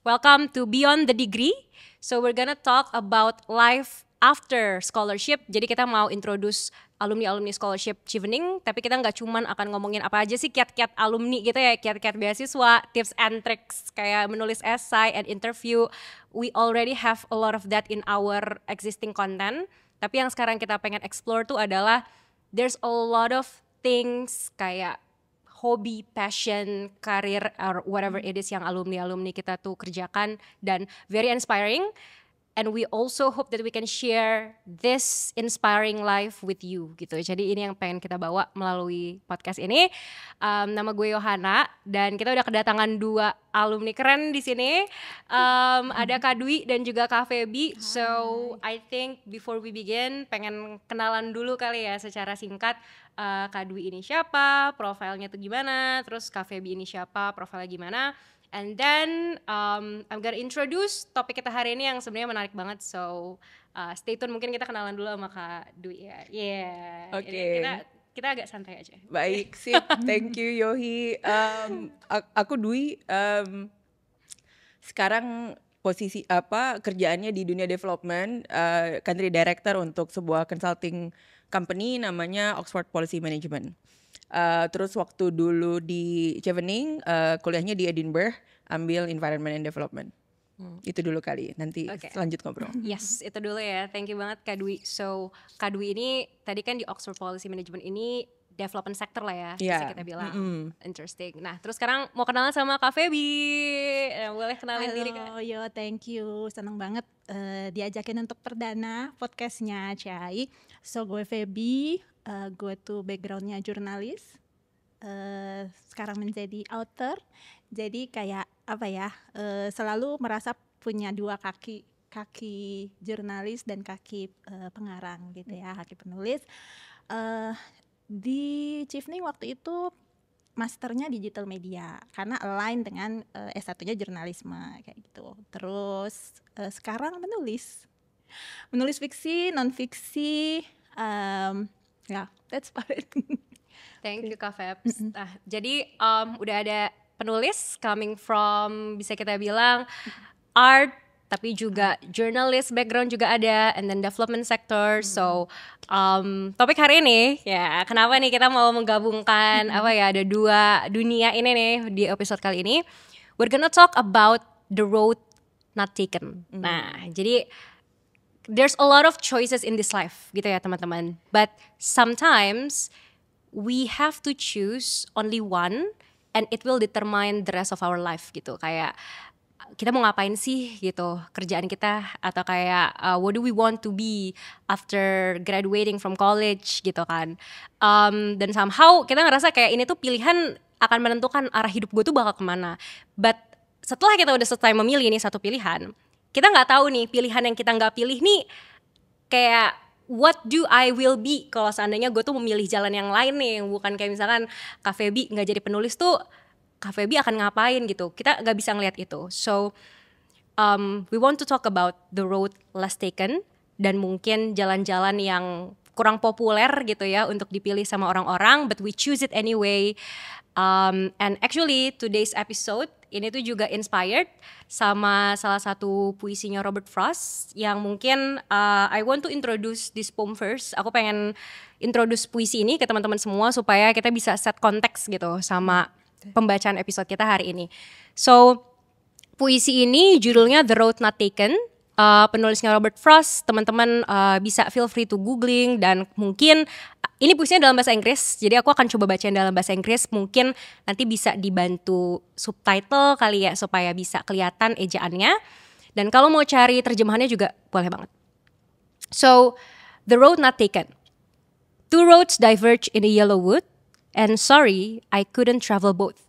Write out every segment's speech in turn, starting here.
Welcome to Beyond the Degree. So we're gonna talk about life after scholarship. Jadi kita mau introduce alumni scholarship Chevening, tapi kita nggak cuman akan ngomongin apa aja sih kiat-kiat alumni gitu ya, kiat-kiat beasiswa, tips and tricks kayak menulis essay and interview. We already have a lot of that in our existing content. Tapi yang sekarang kita pengen explore tuh adalah there's a lot of things kayak hobi, passion, karir, or whatever it is yang alumni kita tuh kerjakan dan very inspiring. And we also hope that we can share this inspiring life with you gitu. Jadi ini yang pengen kita bawa melalui podcast ini. Nama gue Yohana dan kita udah kedatangan 2 alumni keren di sini. Ada Kak Dwi dan juga Kak Feby. So I think before we begin pengen kenalan dulu kali ya secara singkat. Kak Dwi ini siapa, profilnya tuh gimana, terus Kak Feby ini siapa, profilnya gimana. And then I'm gonna introduce topik kita hari ini yang sebenarnya menarik banget. So stay tune, mungkin kita kenalan dulu sama Kak Dwi ya. Oke. Kita agak santai aja. Baik, sip. Thank you Yohi. Aku Dwi. Sekarang posisi kerjaannya di dunia development, country director untuk sebuah consulting company namanya Oxford Policy Management. Terus waktu dulu di Chevening, kuliahnya di Edinburgh, ambil Environment and Development. Itu dulu kali, nanti lanjut ngobrol. Yes, itu dulu ya. Thank you banget Kak Dwi. So Kak Dwi ini tadi kan di Oxford Policy Management ini development sector lah ya, bisa kita bilang. Interesting. Nah, terus sekarang mau kenalan sama Kak Feby. Boleh kenalin diri Kak? Halo, yo, thank you. Seneng banget diajakin untuk perdana podcastnya Cai. So gue Feby, gue tuh backgroundnya jurnalis. Sekarang menjadi author. Jadi kayak apa ya? Selalu merasa punya 2 kaki jurnalis dan kaki pengarang gitu ya, kaki penulis. Di Chevening waktu itu masternya digital media karena align dengan S1-nya jurnalisme kayak gitu. Terus sekarang menulis fiksi, non fiksi, that's about it. Thank you Kak Feb. Nah, jadi udah ada penulis coming from bisa kita bilang art, tapi juga journalist background juga ada, and then development sector. So topik hari ini ya, kenapa nih kita mau menggabungkan ada 2 dunia ini nih di episode kali ini. We're gonna talk about the road not taken. Nah, jadi there's a lot of choices in this life gitu ya teman-teman. But sometimes we have to choose only one and it will determine the rest of our life gitu. Kayak kita mau ngapain sih gitu, kerjaan kita, atau kayak what do we want to be after graduating from college gitu kan. Dan somehow kita ngerasa kayak ini tuh pilihan akan menentukan arah hidup gue tuh bakal kemana. But setelah kita udah selesai memilih nih satu pilihan, kita nggak tahu nih pilihan yang kita nggak pilih nih kayak what do I will be kalau seandainya gue tuh memilih jalan yang lain nih, bukan kayak misalkan Kak Feby nggak jadi penulis tuh Kak Feby akan ngapain gitu. Kita nggak bisa ngeliat itu. So we want to talk about the road less taken dan mungkin jalan-jalan yang kurang populer gitu ya untuk dipilih sama orang-orang, but we choose it anyway. And actually today's episode ini tuh juga inspired sama salah satu puisinya Robert Frost yang mungkin I want to introduce this poem first. Aku pengen introduce puisi ini ke teman-teman semua supaya kita bisa set konteks gitu sama pembacaan episode kita hari ini. So puisi ini judulnya The Road Not Taken. Penulisnya Robert Frost. Teman-teman bisa feel free to googling, dan mungkin ini puisinya dalam bahasa Inggris, jadi aku akan coba bacain dalam bahasa Inggris. Mungkin nanti bisa dibantu subtitle kali ya supaya bisa kelihatan ejaannya. Dan kalau mau cari terjemahannya juga boleh banget. So, The Road Not Taken. 2 roads diverge in the yellow wood, and sorry I couldn't travel both.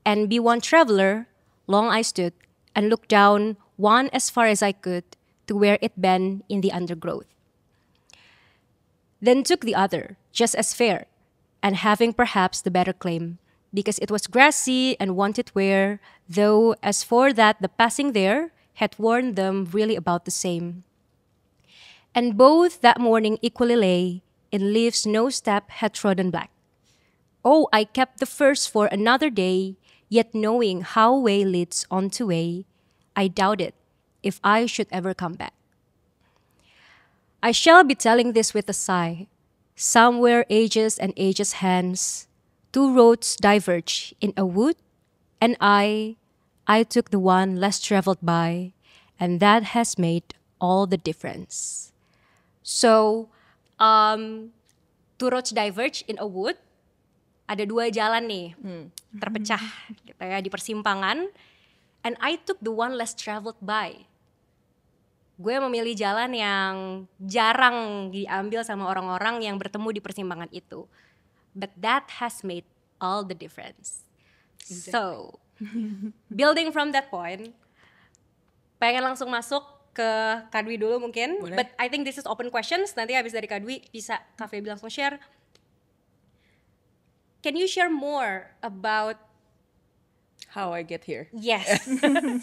And be one traveler, long I stood and looked down one as far as I could to where it bent in the undergrowth. Then took the other, just as fair, and having perhaps the better claim, because it was grassy and wanted wear, though as for that the passing there had worn them really about the same. And both that morning equally lay in leaves no step had trodden black. Oh, I kept the first for another day, yet knowing how way leads on to way, I doubt it if I should ever come back. I shall be telling this with a sigh. Somewhere ages and ages hence, two roads diverge in a wood, and I took the one less traveled by, and that has made all the difference. So, two roads diverge in a wood. Ada dua jalan nih, terpecah gitu ya di persimpangan. And I took the one less traveled by. Gue memilih jalan yang jarang diambil sama orang-orang yang bertemu di persimpangan itu. But that has made all the difference. Exactly. So, building from that point, pengen langsung masuk ke Kadwi dulu mungkin. Boleh. But I think this is open questions. Nanti habis dari Kadwi bisa Kak Feby langsung share. Can you share more about how I get here? Yes.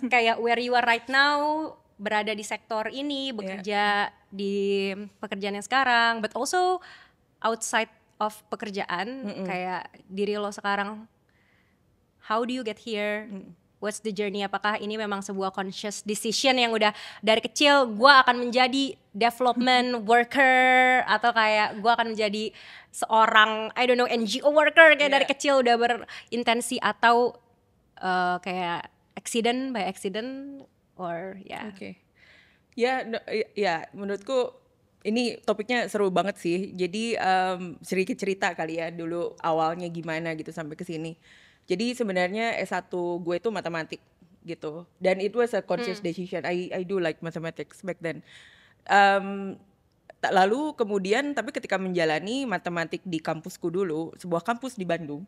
Kayak where you are right now, berada di sektor ini, bekerja di pekerjaan yang sekarang, but also outside of pekerjaan, kayak diri lo sekarang. How do you get here? What's the journey? Apakah ini memang sebuah conscious decision yang udah dari kecil gue akan menjadi development worker, atau kayak gue akan menjadi seorang NGO worker kayak dari kecil udah berintensi, atau kayak accident by accident or Okay. Ya, menurutku ini topiknya seru banget sih. Jadi sedikit cerita kali ya dulu awalnya gimana gitu sampai ke sini. Jadi sebenarnya S1 gue itu matematik gitu. Dan it was a conscious decision. I do like mathematics back then. Lalu kemudian tapi ketika menjalani matematik di kampusku dulu, sebuah kampus di Bandung,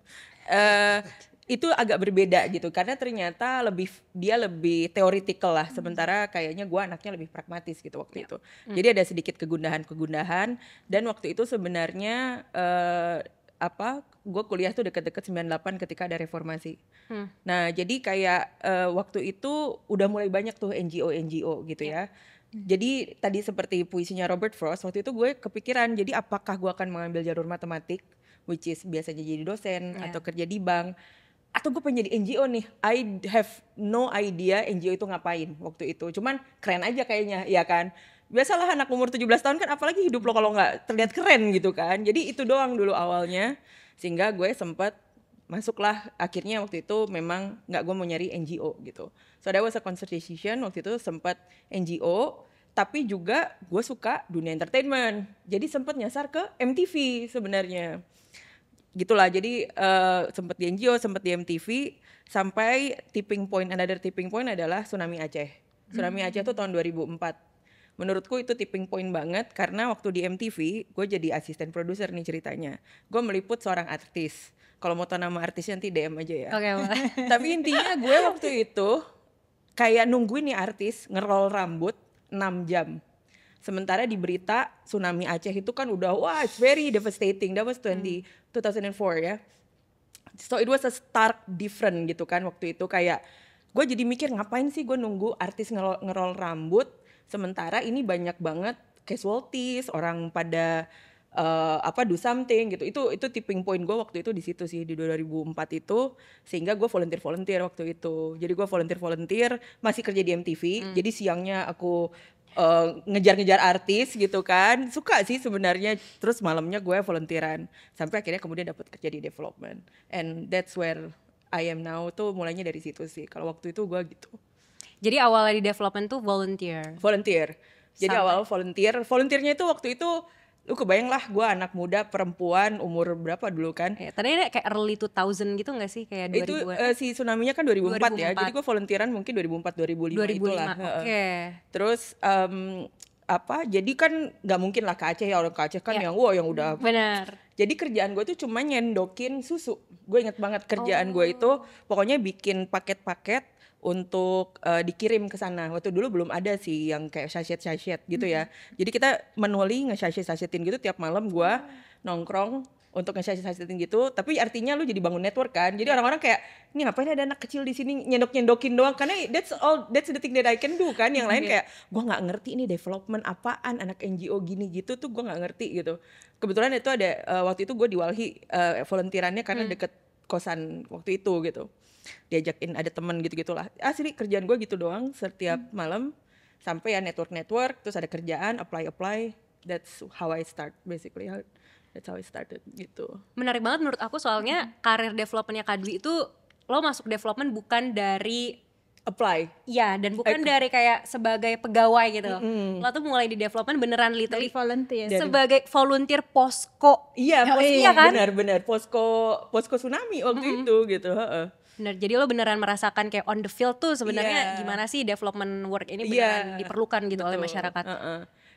itu agak berbeda gitu, karena ternyata dia lebih theoretical lah, sementara kayaknya gue anaknya lebih pragmatis gitu waktu itu. Jadi ada sedikit kegundahan, dan waktu itu sebenarnya gue kuliah tuh deket-deket 98 ketika ada reformasi. Nah jadi kayak waktu itu udah mulai banyak tuh NGO gitu ya. Jadi tadi seperti puisinya Robert Frost, waktu itu gue kepikiran, jadi apakah gue akan mengambil jalur matematik, which is biasanya jadi dosen atau kerja di bank, atau gue pengen jadi NGO nih. I have no idea NGO itu ngapain waktu itu, cuman keren aja kayaknya, ya kan. Biasalah anak umur 17 tahun kan, apalagi hidup lo kalau nggak terlihat keren gitu kan. Jadi itu doang dulu awalnya, sehingga gue sempat masuklah. Akhirnya waktu itu memang nggak, gue mau nyari NGO gitu. So that was a conscious decision. Waktu itu sempat NGO, tapi juga gue suka dunia entertainment. Jadi sempat nyasar ke MTV sebenarnya. Gitulah, jadi sempat di NGO, sempat di MTV, sampai another tipping point adalah Tsunami Aceh. Tsunami Aceh itu tahun 2004. Menurutku itu tipping point banget, karena waktu di MTV gue jadi asisten produser nih ceritanya. Gue meliput seorang artis. Kalau mau tahu nama artisnya nanti DM aja ya. Oke, Tapi intinya gue waktu itu kayak nungguin nih artis ngerol rambut 6 jam. Sementara di berita Tsunami Aceh itu kan udah it's very devastating. That was 2004 ya. So it was a stark different gitu kan waktu itu. Kayak gue jadi mikir, ngapain sih gue nunggu artis ngerol rambut, sementara ini banyak banget casualties, orang pada do something gitu. Itu tipping point gue waktu itu di situ sih, di 2004 itu. Sehingga gue volunteer waktu itu. Jadi gue volunteer masih kerja di MTV. Jadi siangnya aku ngejar-ngejar artis gitu kan, suka sih sebenarnya. Terus malamnya gue volunteeran, sampai akhirnya kemudian dapat kerja di development, and that's where I am now. Tuh mulainya dari situ sih. Kalau waktu itu gue gitu. Jadi awalnya di development tuh volunteer. Jadi awal volunteernya itu waktu itu, lu kebayang lah, gue anak muda perempuan umur berapa dulu kan? Tadi kayak early 2000 gitu nggak sih, kayak 2000? Itu si tsunami-nya kan 2004 ya. Jadi gue volunteeran mungkin 2004-2005 itulah. Oke. Terus jadi kan nggak mungkin lah ke Aceh ya, orang ke Aceh kan yang udah. Benar. Jadi kerjaan gue itu cuma nyendokin susu. Gue inget banget kerjaan gue itu, pokoknya bikin paket-paket untuk dikirim ke sana. Waktu dulu belum ada sih yang kayak sachet gitu ya. Jadi kita manually nge-sachet-sachetin gitu tiap malam. Gue nongkrong untuk nge-sachet-sachetin gitu. Tapi artinya lu jadi bangun network kan. Jadi orang-orang kayak, ini ngapain ada anak kecil di sini nyendok-nyendokin doang, karena that's the thing that I can do kan. Yang lain kayak, gue nggak ngerti ini development apaan, anak NGO gini gitu tuh gue nggak ngerti gitu. Kebetulan itu ada waktu itu gue di Walhi volunteerannya karena deket kosan waktu itu gitu. diajakin ada temen gitu-gitulah. Asli kerjaan gue gitu doang setiap malam sampai ya network, terus ada kerjaan, apply. That's how I start basically. That's how I started gitu. Menarik banget menurut aku soalnya karir developmentnya Kak Dwi itu lo masuk development bukan dari Apply. ya dan bukan dari kayak sebagai pegawai gitu. Lo tuh mulai di development beneran Dari literally volunteer. sebagai volunteer posko. Iya, iya kan? benar posko tsunami waktu itu gitu. Bener, jadi lo beneran merasakan kayak on the field tuh sebenarnya Iya. gimana sih development work ini Iya, beneran diperlukan gitu oleh betul. masyarakat.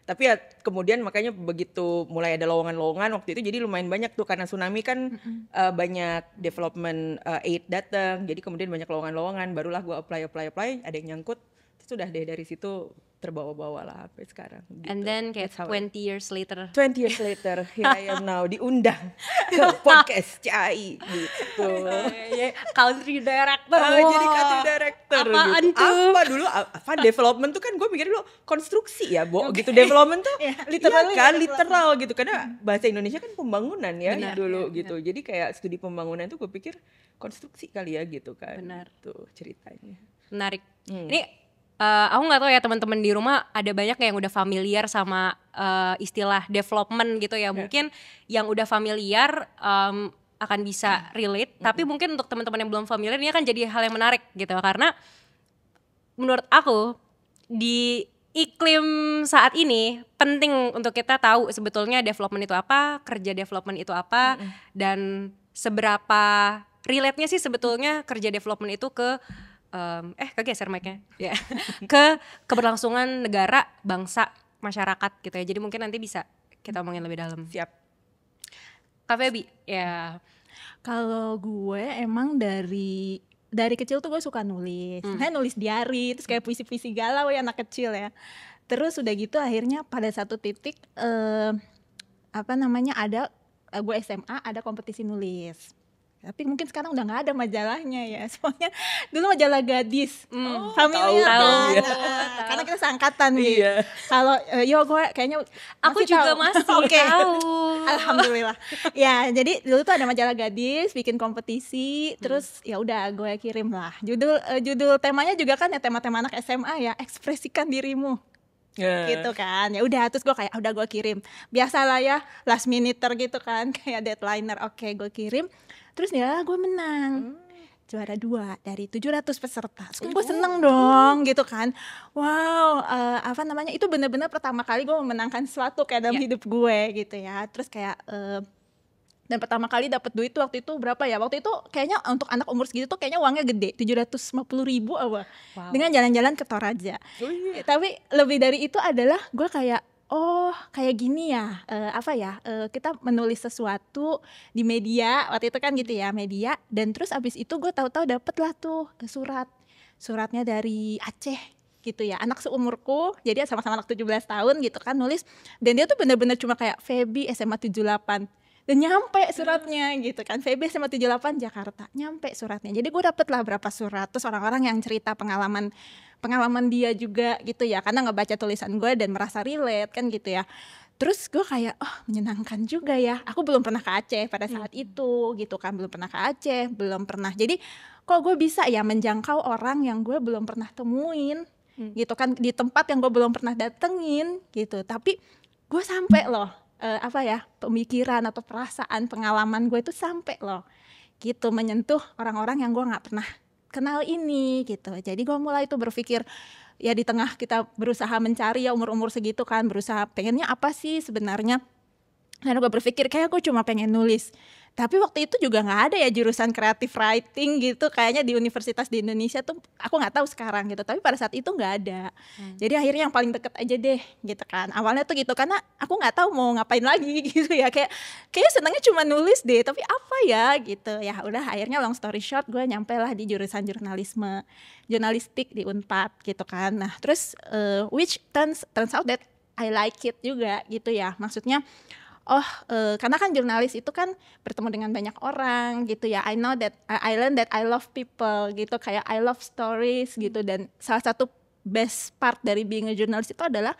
Tapi ya kemudian makanya begitu mulai ada lowongan-lowongan waktu itu jadi lumayan banyak tuh karena tsunami kan banyak development aid datang, jadi kemudian banyak lowongan-lowongan, barulah gue apply ada yang nyangkut, terus udah deh dari situ terbawa-bawa lah sampai sekarang. Gitu. And then kayak That's how 20 years later 20 years later, here I am now diundang ke podcast CAI gitu. country director. Jadi country director Apaan gitu. tuh? Apa dulu apa development tuh kan gue mikir dulu konstruksi ya, gitu. Development tuh literally iya kan literal gitu karena bahasa Indonesia kan pembangunan ya Benar, dulu gitu. Jadi kayak studi pembangunan tuh gue pikir konstruksi kali ya gitu kan. Benar. Tuh ceritanya. Menarik. Ini aku nggak tahu ya teman-teman di rumah ada banyak yang udah familiar sama istilah development gitu ya. Mungkin yang udah familiar akan bisa relate, tapi mungkin untuk teman-teman yang belum familiar ini akan jadi hal yang menarik gitu karena menurut aku di iklim saat ini penting untuk kita tahu sebetulnya development itu apa, kerja development itu apa, dan seberapa relate-nya sih sebetulnya kerja development itu ke kegeser mic-nya ya ke keberlangsungan negara, bangsa, masyarakat gitu ya. Jadi mungkin nanti bisa kita omongin lebih dalam. Siap. Kak Feby ya. Kalau gue emang dari kecil tuh gue suka nulis. Saya nulis diary, terus kayak puisi-puisi galau ya anak kecil ya. Terus udah gitu akhirnya pada satu titik ada gue SMA ada kompetisi nulis. Tapi mungkin sekarang udah nggak ada majalahnya ya. Soalnya dulu majalah Gadis. Familiar tahu, kan? iya. Karena kita seangkatan nih. Iya. Kalau gue kayaknya Aku masih juga tahu. masih Oke. tahu. Alhamdulillah. Ya, jadi dulu tuh ada majalah Gadis, bikin kompetisi, terus ya udah gue kirim lah. Judul temanya juga kan ya tema-tema anak SMA ya, ekspresikan dirimu. Gitu kan. Ya udah, terus gue kayak udah gue kirim. Biasalah ya, last minute gitu kan, kayak deadliner. Oke, gue kirim. Terus ya gue menang. Juara 2 dari 700 peserta. Terus gue seneng dong gitu kan. Wow, itu benar-benar pertama kali gue memenangkan sesuatu kayak dalam hidup gue gitu ya. Terus kayak dan pertama kali dapat duit tuh waktu itu berapa ya? Waktu itu kayaknya untuk anak umur segitu tuh kayaknya uangnya gede, 750.000 apa. Wow. Dengan jalan-jalan ke Toraja. Tapi lebih dari itu adalah gue kayak kayak gini ya, kita menulis sesuatu di media, waktu itu kan gitu ya, media, dan terus abis itu gue tahu-tahu dapet lah tuh suratnya dari Aceh gitu ya, anak seumurku, jadi sama-sama anak 17 tahun gitu kan nulis, dan dia tuh bener-bener cuma kayak Feby SMA 78, dan nyampe suratnya gitu kan, Feby SMA 78 Jakarta, nyampe suratnya, jadi gue dapet lah berapa surat, terus orang-orang yang cerita pengalaman dia juga gitu ya, karena ngebaca tulisan gue dan merasa relate kan gitu ya. Terus gue kayak menyenangkan juga ya, aku belum pernah ke Aceh pada saat itu gitu kan, belum pernah ke Aceh, belum pernah, jadi kok gue bisa ya menjangkau orang yang gue belum pernah temuin gitu kan, di tempat yang gue belum pernah datengin gitu, tapi gue sampai loh pemikiran atau perasaan pengalaman gue itu sampai loh gitu, menyentuh orang-orang yang gue nggak pernah kenal ini gitu. Jadi gue mulai tuh berpikir ya di tengah kita berusaha mencari ya umur-umur segitu kan, berusaha pengennya apa sih sebenarnya. Dan gue berpikir kayak gue cuma pengen nulis. Tapi waktu itu juga nggak ada ya jurusan creative writing gitu, kayaknya di universitas di Indonesia tuh aku nggak tahu sekarang gitu. Tapi pada saat itu nggak ada. Jadi akhirnya yang paling deket aja deh gitu kan. Awalnya tuh gitu karena aku nggak tahu mau ngapain lagi gitu ya. Kayak senangnya cuma nulis deh. Tapi apa ya gitu. Ya udah akhirnya long story short gue nyampe lah di jurusan jurnalistik di Unpad gitu kan. Nah terus which turns out that I like it juga gitu ya. Maksudnya karena kan jurnalis itu kan bertemu dengan banyak orang gitu ya. I learned that I love people gitu, kayak I love stories gitu. Dan salah satu best part dari being a journalist itu adalah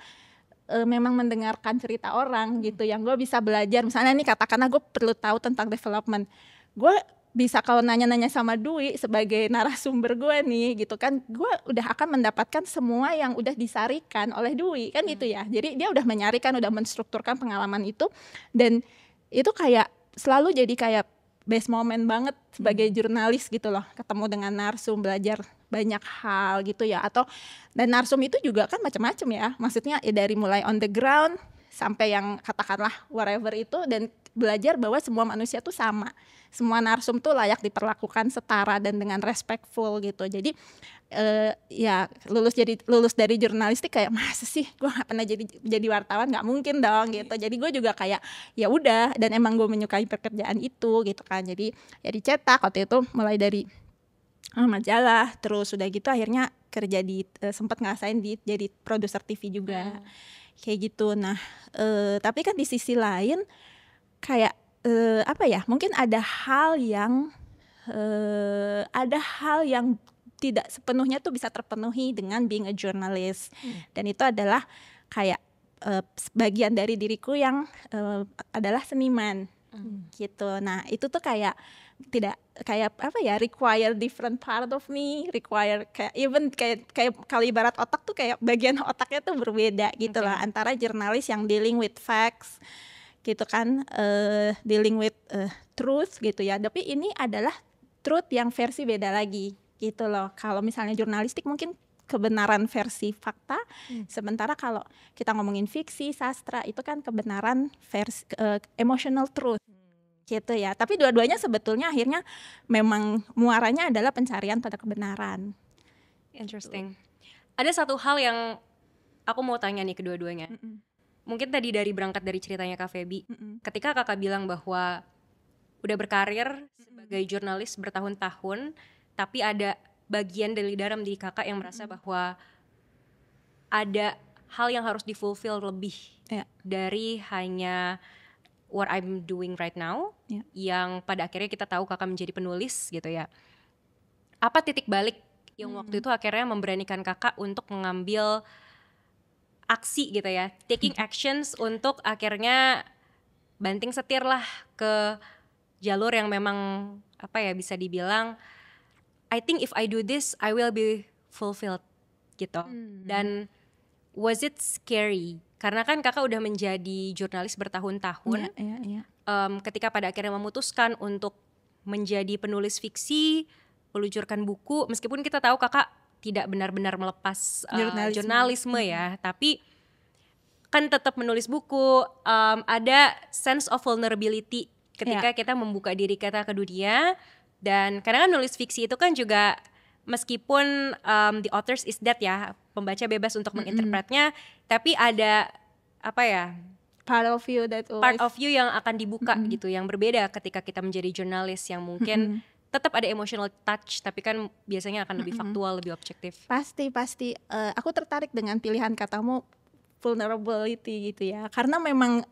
memang mendengarkan cerita orang gitu, yang gue bisa belajar. Misalnya nih katakanlah gue perlu tahu tentang development, gue bisa kalau nanya-nanya sama Dwi sebagai narasumber gue nih gitu kan, gue udah akan mendapatkan semua yang udah disarikan oleh Dwi kan gitu ya. Jadi dia udah menyarikan, udah menstrukturkan pengalaman itu, dan itu kayak selalu jadi kayak best moment banget sebagai jurnalis gitu loh, ketemu dengan narsum, belajar banyak hal gitu ya. Atau dan narsum itu juga kan macam-macam ya, maksudnya ya dari mulai on the ground sampai yang katakanlah whatever itu, dan belajar bahwa semua manusia tuh sama, semua narsum tuh layak diperlakukan setara dan dengan respectful gitu. Jadi ya lulus dari jurnalistik kayak masa sih gue nggak pernah jadi wartawan, nggak mungkin dong gitu. Jadi gue juga kayak ya udah, dan emang gue menyukai pekerjaan itu gitu kan. Jadi ya dicetak waktu itu mulai dari majalah, terus udah gitu akhirnya kerja di sempat ngerasain jadi produser TV juga kayak gitu. Nah tapi kan di sisi lain kayak apa ya, mungkin ada hal yang tidak sepenuhnya tuh bisa terpenuhi dengan being a journalist. Dan itu adalah kayak bagian dari diriku yang adalah seniman gitu. Nah itu tuh kayak tidak kayak apa ya, require different part of me, require kayak even kayak kalau ibarat otak tuh kayak bagian otaknya tuh berbeda gitu lah, antara jurnalis yang dealing with facts gitu kan, dealing with truth gitu ya. Tapi ini adalah truth yang versi beda lagi gitu loh. Kalau misalnya jurnalistik mungkin kebenaran versi fakta, sementara kalau kita ngomongin fiksi, sastra itu kan kebenaran versi emotional truth gitu ya. Tapi dua-duanya sebetulnya akhirnya memang muaranya adalah pencarian pada kebenaran. Interesting. Ada satu hal yang aku mau tanya nih kedua-duanya. Mungkin tadi berangkat dari ceritanya Kak Feby, ketika kakak bilang bahwa udah berkarir sebagai jurnalis bertahun-tahun, tapi ada bagian dari dalam diri kakak yang merasa bahwa ada hal yang harus di-fulfill lebih dari hanya what I'm doing right now, yang pada akhirnya kita tahu kakak menjadi penulis gitu ya. Apa titik balik yang waktu itu akhirnya memberanikan kakak untuk mengambil aksi gitu ya, taking actions untuk akhirnya banting setir lah ke jalur yang memang apa ya, bisa dibilang I think if I do this I will be fulfilled gitu. Dan was it scary? Karena kan kakak udah menjadi jurnalis bertahun-tahun, ketika pada akhirnya memutuskan untuk menjadi penulis fiksi, meluncurkan buku, meskipun kita tahu kakak tidak benar-benar melepas jurnalisme ya, tapi kan tetap menulis buku, ada sense of vulnerability ketika kita membuka diri kita ke dunia. Dan kadang kan nulis fiksi itu kan juga meskipun the authors is dead ya, pembaca bebas untuk menginterpretnya, tapi ada apa ya, part of you yang akan dibuka gitu, yang berbeda ketika kita menjadi jurnalis yang mungkin tetap ada emotional touch, tapi kan biasanya akan lebih faktual, lebih objektif. Pasti. Aku tertarik dengan pilihan katamu vulnerability gitu ya, karena memang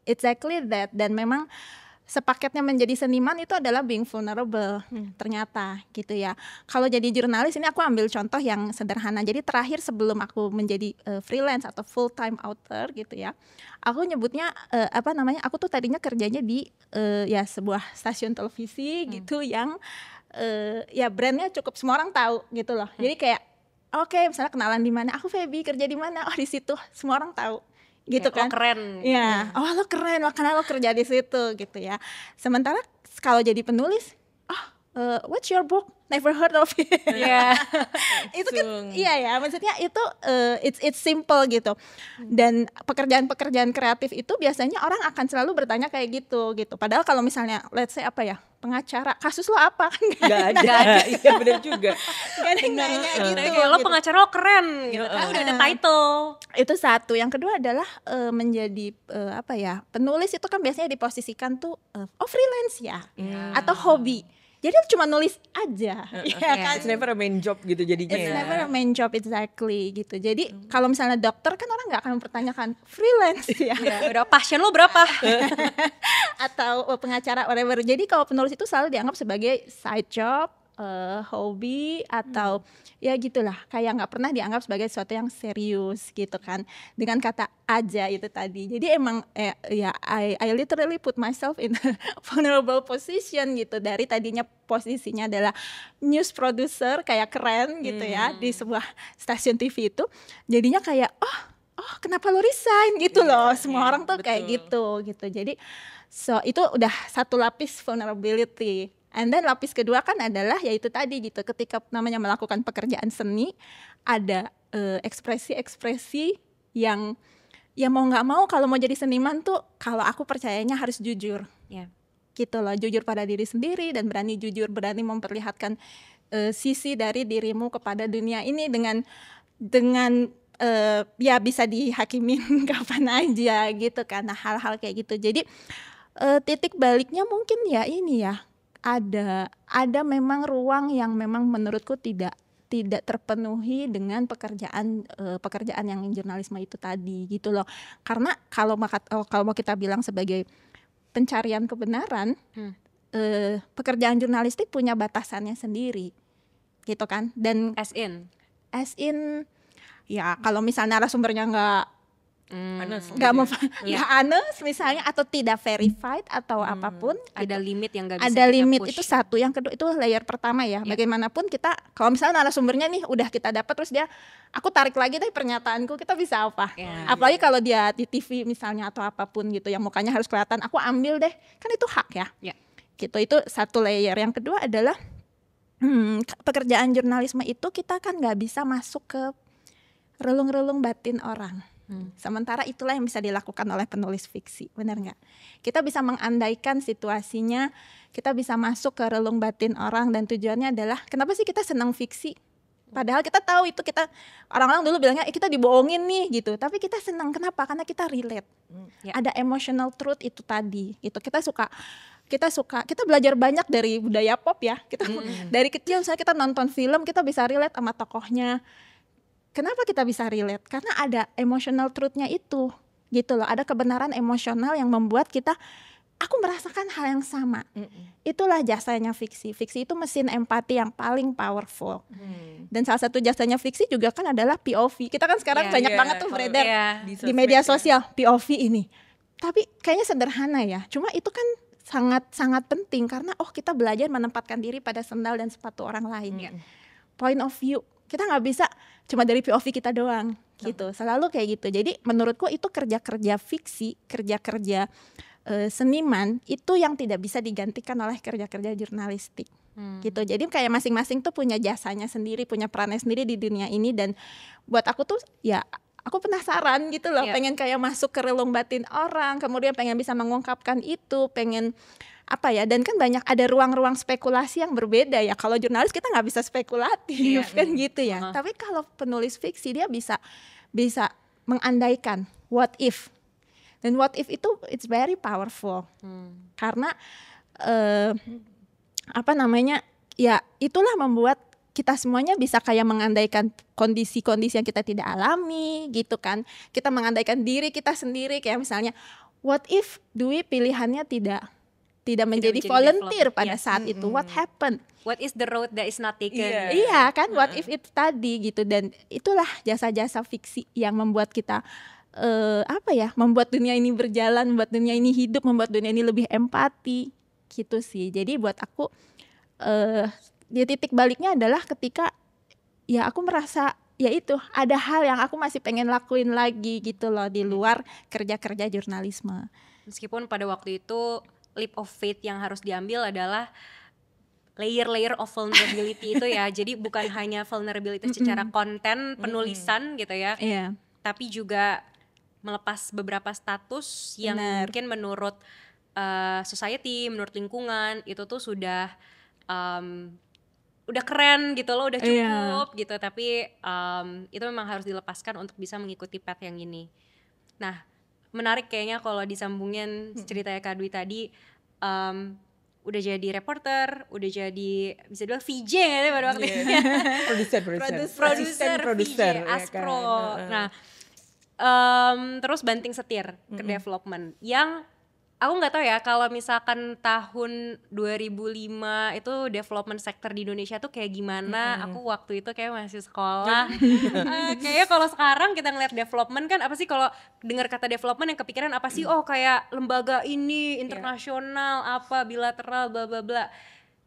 exactly that, dan memang sepaketnya menjadi seniman itu adalah being vulnerable ternyata gitu ya. Kalau jadi jurnalis ini aku ambil contoh yang sederhana. Jadi terakhir sebelum aku menjadi freelance atau full time author gitu ya, aku nyebutnya aku tuh tadinya kerjanya di ya sebuah stasiun televisi gitu yang ya brandnya cukup semua orang tahu gitu loh. Jadi kayak oke, misalnya kenalan di mana, aku Feby kerja di mana, oh di situ semua orang tahu gitu ya, kan. Lo keren. Ya, oh lo keren, karena lo kerja di situ gitu ya. Sementara kalau jadi penulis, what's your book? Never heard of it. Itu kan iya ya, maksudnya itu it's simple gitu. Dan pekerjaan-pekerjaan kreatif itu biasanya orang akan selalu bertanya kayak gitu. Padahal kalau misalnya let's say apa ya, pengacara, kasus lo apa? Kan nggak ada. Iya benar juga. Gak ada yang nanya gitu. Lo pengacara lo keren gitu kan, udah ada title. Itu satu. Yang kedua adalah menjadi penulis itu kan biasanya diposisikan tuh freelance ya, atau hobi. Jadi cuma nulis aja, kan? It's never a main job gitu jadinya. It's never a main job, exactly gitu. Jadi kalau misalnya dokter kan orang nggak akan mempertanyakan freelance ya. Udah pasien lo berapa? Atau pengacara whatever. Jadi kalau penulis itu selalu dianggap sebagai side job, hobi atau ya gitulah, kayak nggak pernah dianggap sebagai sesuatu yang serius gitu kan, dengan kata aja itu tadi. Jadi emang ya I literally put myself in a vulnerable position gitu, dari tadinya posisinya adalah news producer kayak keren gitu ya di sebuah stasiun TV itu, jadinya kayak oh kenapa lo resign gitu loh, semua orang tuh kayak gitu. Jadi so itu udah satu lapis vulnerability. And then lapis kedua kan adalah yaitu tadi gitu, ketika namanya melakukan pekerjaan seni, ada ekspresi-ekspresi yang ya mau nggak mau kalau mau jadi seniman tuh, kalau aku percayanya harus jujur, gitu loh, jujur pada diri sendiri dan berani jujur, berani memperlihatkan sisi dari dirimu kepada dunia ini dengan ya bisa dihakimin kapan aja gitu, karena hal-hal kayak gitu. Jadi titik baliknya mungkin ya ini ya, ada memang ruang yang memang menurutku tidak terpenuhi dengan pekerjaan yang jurnalisme itu tadi gitu loh. Karena kalau mau kita bilang sebagai pencarian kebenaran, pekerjaan jurnalistik punya batasannya sendiri gitu kan. Dan as in ya kalau misalnya narasumbernya nggak honest misalnya, atau tidak verified atau apapun, ada gitu. limit yang nggak bisa ada kita limit push. Itu satu. Yang kedua itu layer pertama ya, bagaimanapun kita kalau misalnya narasumbernya nih udah kita dapat, terus dia aku tarik lagi deh pernyataanku, kita bisa apa? Apalagi kalau dia di TV misalnya atau apapun gitu yang mukanya harus kelihatan, aku ambil deh, kan itu hak ya. Gitu, itu satu layer. Yang kedua adalah pekerjaan jurnalisme itu kita kan nggak bisa masuk ke relung-relung batin orang. Sementara itulah yang bisa dilakukan oleh penulis fiksi, benar nggak? Kita bisa mengandaikan situasinya, kita bisa masuk ke relung batin orang, dan tujuannya adalah kenapa sih kita senang fiksi? Padahal kita tahu itu, kita orang-orang dulu bilangnya kita dibohongin nih gitu, tapi kita senang. Kenapa? Karena kita relate. Ada emotional truth itu tadi. Itu kita belajar banyak dari budaya pop ya. Kita dari kecil misalnya kita nonton film, kita bisa relate sama tokohnya. Kenapa kita bisa relate? Karena ada emotional truth-nya itu, gitu loh. Ada kebenaran emosional yang membuat kita, aku merasakan hal yang sama. Itulah jasanya fiksi. Fiksi itu mesin empati yang paling powerful. Dan salah satu jasanya fiksi juga kan adalah POV. Kita kan sekarang banyak banget tuh beredar di media sosial POV ini. Tapi kayaknya sederhana ya. Cuma itu kan sangat penting karena kita belajar menempatkan diri pada sendal dan sepatu orang lain. Point of view. Kita nggak bisa cuma dari POV kita doang gitu, selalu kayak gitu. Jadi menurutku itu kerja-kerja fiksi, kerja-kerja seniman itu yang tidak bisa digantikan oleh kerja-kerja jurnalistik gitu. Jadi kayak masing-masing tuh punya jasanya sendiri, punya perannya sendiri di dunia ini. Dan buat aku tuh ya, aku penasaran gitu loh, pengen kayak masuk ke relung batin orang, kemudian pengen bisa mengungkapkan itu, pengen apa ya, dan kan banyak ada ruang-ruang spekulasi yang berbeda ya. Kalau jurnalis kita nggak bisa spekulatif kan gitu ya. Tapi kalau penulis fiksi dia bisa mengandaikan what if, dan what if itu it's very powerful karena ya itulah membuat kita semuanya bisa kayak mengandaikan kondisi-kondisi yang kita tidak alami gitu kan. Kita mengandaikan diri kita sendiri, kayak misalnya what if Dwi pilihannya tidak menjadi volunteer pada saat itu, what happened? What is the road that is not taken? Iya kan, what if itu tadi gitu. Dan itulah jasa-jasa fiksi yang membuat kita membuat dunia ini berjalan, membuat dunia ini hidup, membuat dunia ini lebih empati gitu sih. Jadi buat aku di titik baliknya adalah ketika ya aku merasa ya itu ada hal yang aku masih pengen lakuin lagi gitu loh di luar kerja-kerja jurnalisme. Meskipun pada waktu itu leap of faith yang harus diambil adalah layer of vulnerability itu ya. Jadi bukan hanya vulnerability secara konten penulisan gitu ya, tapi juga melepas beberapa status yang mungkin menurut society, menurut lingkungan itu tuh sudah keren gitu loh, udah cukup gitu. Tapi itu memang harus dilepaskan untuk bisa mengikuti path yang ini. Nah, menarik kayaknya kalau disambungin ceritanya Kak Dwi tadi, udah jadi reporter, udah jadi bisa dibilang VJ ya pada waktu itu. produser Aspro. Nah, terus banting setir ke development yang aku nggak tahu ya kalau misalkan tahun 2005 itu development sector di Indonesia tuh kayak gimana. Aku waktu itu kayak masih sekolah. Kayaknya kalau sekarang kita ngeliat development kan apa sih, kalau dengar kata development yang kepikiran apa sih? Oh kayak lembaga ini internasional apa bilateral bla bla bla.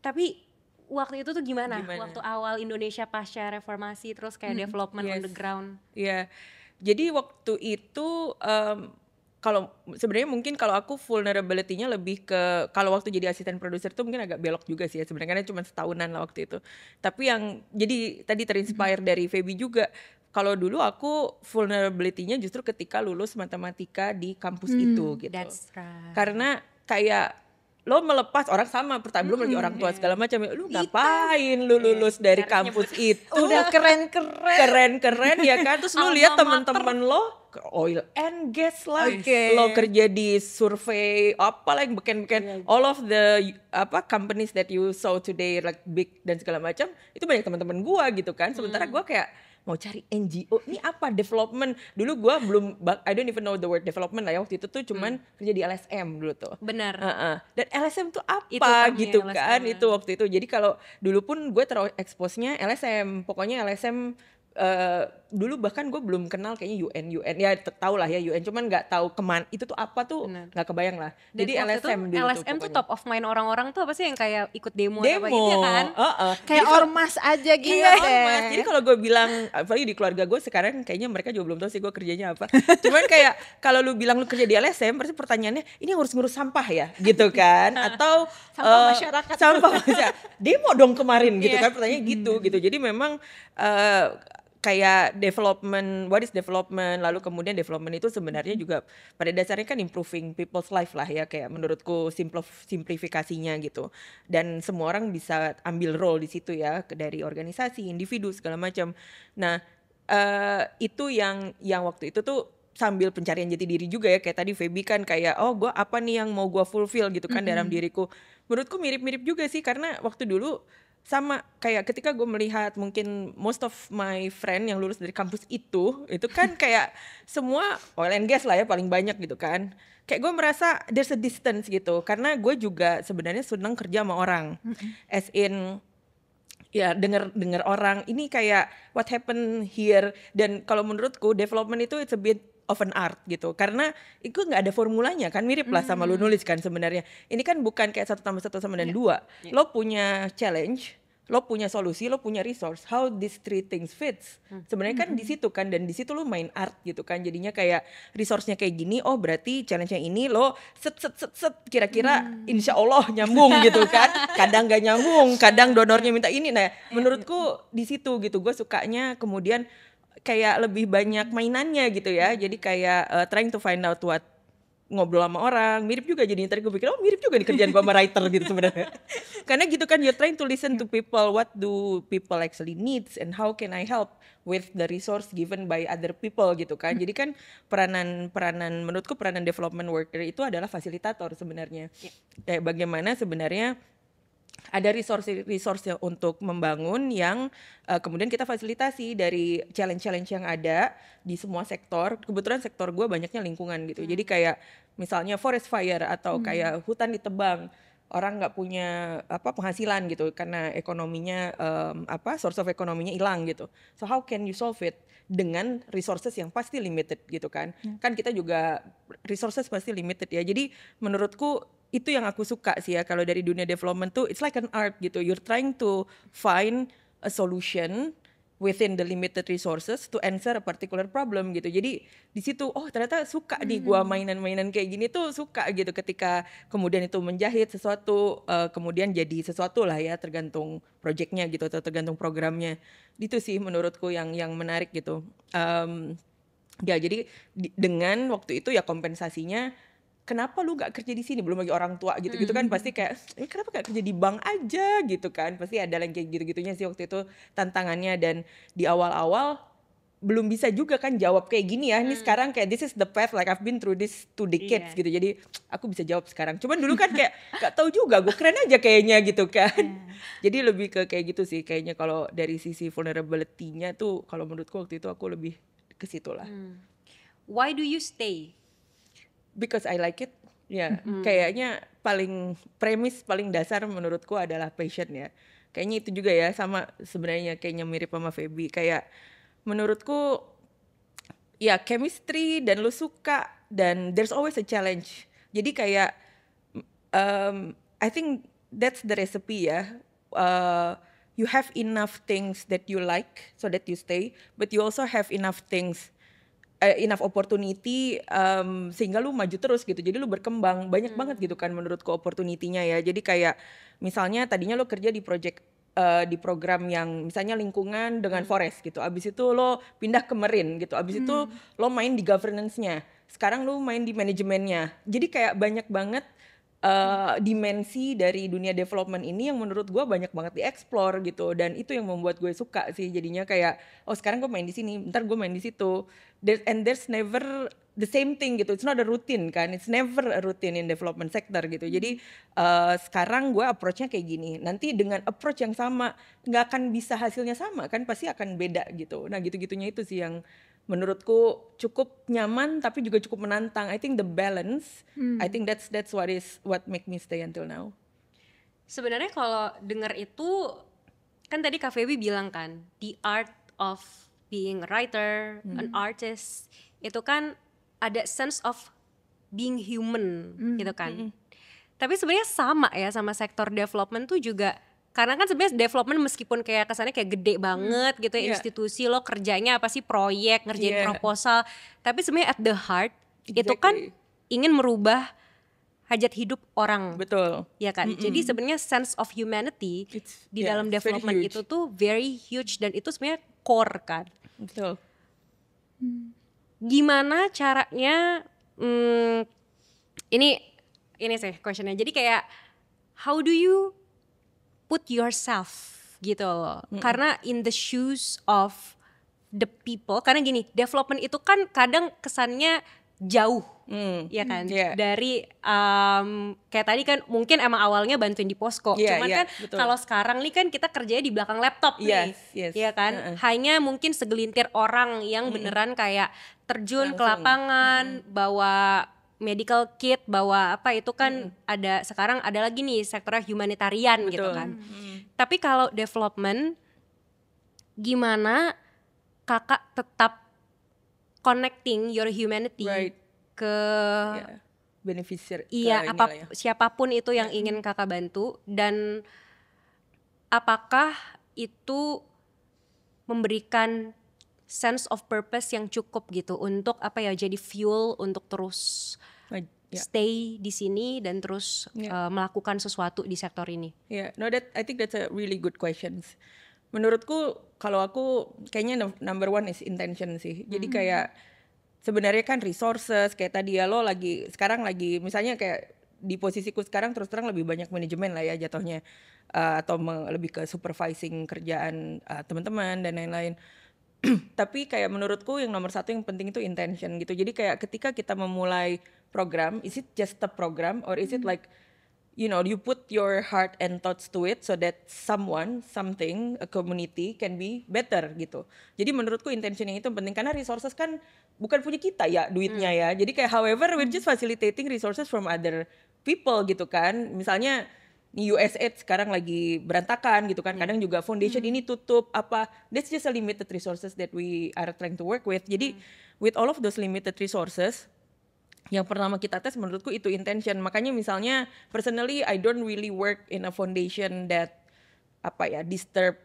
Tapi waktu itu tuh gimana? Waktu awal Indonesia pasca reformasi terus kayak development on the ground. Iya. Jadi waktu itu kalau sebenarnya mungkin kalau aku vulnerability-nya lebih ke, kalau waktu jadi asisten produser tuh mungkin agak belok juga sih ya sebenarnya, karena cuma setahunan lah waktu itu. Tapi yang jadi tadi terinspire dari Feby juga, kalau dulu aku vulnerability-nya justru ketika lulus matematika di kampus itu gitu. That's right. Karena kayak lo melepas orang sama belum lagi orang tua segala macam, lu ngapain lu lulus dari kampus itu udah keren ya kan, terus lu lihat teman-teman lo ke oil and gas lah, lo kerja di survei apa lah yang beken-beken, all of the companies that you saw today like big dan segala macam, itu banyak teman-teman gua gitu kan. Sementara gua kayak mau cari NGO, ini apa development, dulu gua belum, I don't even know the word development lah ya waktu itu tuh, cuman kerja di LSM dulu tuh. Benar. Dan LSM tuh apa gitu kan, itu waktu itu. Jadi kalau dulu pun gue expose-nya LSM, pokoknya LSM. Dulu bahkan gue belum kenal kayaknya UN ya, tau lah ya UN, cuman nggak tahu kemana itu tuh apa tuh, nggak kebayang lah. Dan jadi LSM dulu LSM tuh top of mind orang-orang tuh apa sih, yang kayak ikut demo apa gitu ya kan, kayak ormas aja gitu deh. Jadi kalau gue bilang, apalagi di keluarga gue sekarang kayaknya mereka juga belum tahu sih gue kerjanya apa. Cuman kayak kalau lu bilang lu kerja di LSM, pasti pertanyaannya ini ngurus sampah ya gitu kan, atau sampah masyarakat, demo dong kemarin gitu kan, pertanyaannya gitu. Jadi memang kayak development, what is development, lalu kemudian development itu sebenarnya juga pada dasarnya kan improving people's life lah ya, kayak menurutku simplifikasinya gitu, dan semua orang bisa ambil role di situ ya, dari organisasi, individu segala macam. Nah itu yang waktu itu tuh sambil pencarian jati diri juga ya, kayak tadi Feby kan kayak gue apa nih yang mau gue fulfill gitu kan dalam diriku. Menurutku mirip-mirip juga sih, karena waktu dulu sama kayak ketika gue melihat mungkin most of my friend yang lulus dari kampus itu kan kayak semua oil and gas lah ya paling banyak gitu kan. Kayak gue merasa there's a distance gitu, karena gue juga sebenarnya senang kerja sama orang, as in ya dengar orang ini kayak what happened here. Dan kalau menurutku development itu it's a bit of an art gitu, karena itu nggak ada formulanya kan, mirip lah sama lu nulis kan sebenarnya. Ini kan bukan kayak 1 tambah 1 sama dengan 2. Lo punya challenge, lo punya solusi, lo punya resource, how these three things fits. Sebenarnya kan di situ kan, dan di situ lo main art gitu kan. Jadinya kayak resource-nya kayak gini, oh berarti challenge-nya ini lo set kira-kira insya Allah nyambung gitu kan. Kadang gak nyambung, kadang donornya minta ini. Nah, menurutku di situ gitu, gue sukanya kemudian kayak lebih banyak mainannya gitu ya. Jadi kayak trying to find out what, ngobrol sama orang, mirip juga. Jadi tadi gue pikir mirip juga nih kerjaan gue sama writer gitu sebenarnya. Karena gitu kan, you're trying to listen to people, what do people actually needs and how can I help with the resource given by other people gitu kan. Jadi kan peranan menurutku peranan development worker itu adalah fasilitator sebenarnya. Kayak bagaimana sebenarnya ada resource untuk membangun yang kemudian kita fasilitasi dari challenge yang ada di semua sektor. Kebetulan sektor gue banyaknya lingkungan gitu. Jadi kayak misalnya forest fire atau kayak hutan ditebang, orang nggak punya penghasilan gitu karena ekonominya source of ekonominya hilang gitu. So how can you solve it dengan resources yang pasti limited gitu kan? Kan kita juga resources pasti limited ya. Jadi menurutku itu yang aku suka sih ya, kalau dari dunia development tuh it's like an art gitu. You're trying to find a solution within the limited resources to answer a particular problem gitu. Jadi di situ ternyata suka nih gua mainan-mainan kayak gini tuh suka gitu, ketika kemudian itu menjahit sesuatu kemudian jadi sesuatu lah ya, tergantung projectnya gitu atau tergantung programnya. Itu sih menurutku yang menarik gitu. Ya jadi dengan waktu itu ya kompensasinya, kenapa lu gak kerja di sini, belum lagi orang tua gitu kan pasti kayak kenapa gak kerja di bank aja gitu kan, pasti ada yang kayak gitu-gitunya sih waktu itu tantangannya. Dan di awal-awal belum bisa juga kan jawab kayak gini ya. Ini sekarang kayak this is the path, like I've been through this 2 decades gitu, jadi aku bisa jawab sekarang. Cuman dulu kan kayak gak tahu juga, gue keren aja kayaknya gitu kan. Jadi lebih ke kayak gitu sih kayaknya kalau dari sisi vulnerability-nya tuh, kalau menurutku waktu itu aku lebih ke situ lah. Why do you stay? Because I like it. Ya, kayaknya premis paling dasar menurutku adalah passion ya. Kayaknya itu juga ya, sama sebenarnya kayaknya mirip sama Feby. Kayak menurutku ya chemistry dan lu suka dan there's always a challenge. Jadi kayak I think that's the recipe ya. You have enough things that you like so that you stay, but you also have enough things, enough opportunity sehingga lu maju terus gitu. Jadi lu berkembang banyak banget gitu kan menurutku opportunity-nya ya. Jadi kayak misalnya tadinya lu kerja di di program yang misalnya lingkungan dengan forest gitu. Abis itu lo pindah ke marine gitu. Abis itu lo main di governance-nya. Sekarang lo main di manajemennya. Jadi kayak banyak banget dimensi dari dunia development ini yang menurut gue banyak banget dieksplor gitu, dan itu yang membuat gue suka sih. Jadinya kayak sekarang gue main di sini, ntar gue main di situ. And there's never the same thing gitu. It's not a routine kan. It's never a routine in development sector gitu. Jadi sekarang gue approach-nya kayak gini. Nanti dengan approach yang sama nggak akan bisa hasilnya sama kan, pasti akan beda gitu. Nah gitu-gitunya itu sih yang menurutku cukup nyaman tapi juga cukup menantang. I think the balance, I think that's what make me stay until now. Sebenarnya kalau dengar itu kan tadi Kak Feby bilang kan, the art of being a writer, an artist, itu kan ada sense of being human gitu kan. Tapi sebenarnya sama ya sama sektor development tuh juga. Karena kan sebenarnya development meskipun kayak kesannya kayak gede banget gitu ya, institusi lo kerjanya apa sih, proyek, ngerjain proposal, tapi sebenarnya at the heart itu kan ingin merubah hajat hidup orang. Betul. Ya kan? Jadi sebenarnya sense of humanity di dalam development itu tuh very huge, dan itu sebenarnya core kan. Betul. Gimana caranya ini sih questionnya. Jadi kayak how do you put yourself gitu loh. Karena in the shoes of the people, karena gini, development itu kan kadang kesannya jauh, ya kan, dari kayak tadi kan mungkin emang awalnya bantuin di posko, cuman kan kalau sekarang nih kan kita kerjanya di belakang laptop nih, ya kan, hanya mungkin segelintir orang yang beneran kayak terjun ke lapangan, bawa medical kit, bawa apa itu kan ada, sekarang ada lagi nih sektornya humanitarian gitu kan. Tapi kalau development, gimana kakak tetap connecting your humanity ke beneficiary, siapapun itu yang ingin kakak bantu, dan apakah itu memberikan sense of purpose yang cukup gitu untuk apa ya, jadi fuel untuk terus stay di sini dan terus melakukan sesuatu di sektor ini. I think that's a really good questions. Menurutku kalau aku kayaknya number one is intention sih. Jadi kayak sebenarnya kan resources kayak tadi ya, lo sekarang lagi misalnya kayak di posisiku sekarang terus terang lebih banyak manajemen lah ya jatuhnya, atau lebih ke supervising kerjaan teman-teman dan lain-lain. Tapi kayak menurutku yang nomor satu yang penting itu intention gitu. Jadi kayak ketika kita memulai program, is it just a program or is it like, you know, you put your heart and thoughts to it so that someone, something, a community can be better gitu. Jadi menurutku intentionnya itu penting, karena resources kan bukan punya kita ya, duitnya ya. Jadi kayak however we're just facilitating resources from other people gitu kan. Misalnya USAID sekarang lagi berantakan gitu kan, kadang juga foundation ini tutup apa, that's just a limited resources that we are trying to work with. Jadi with all of those limited resources, yang pertama kita tes menurutku itu intention. Makanya misalnya personally I don't really work in a foundation that disturb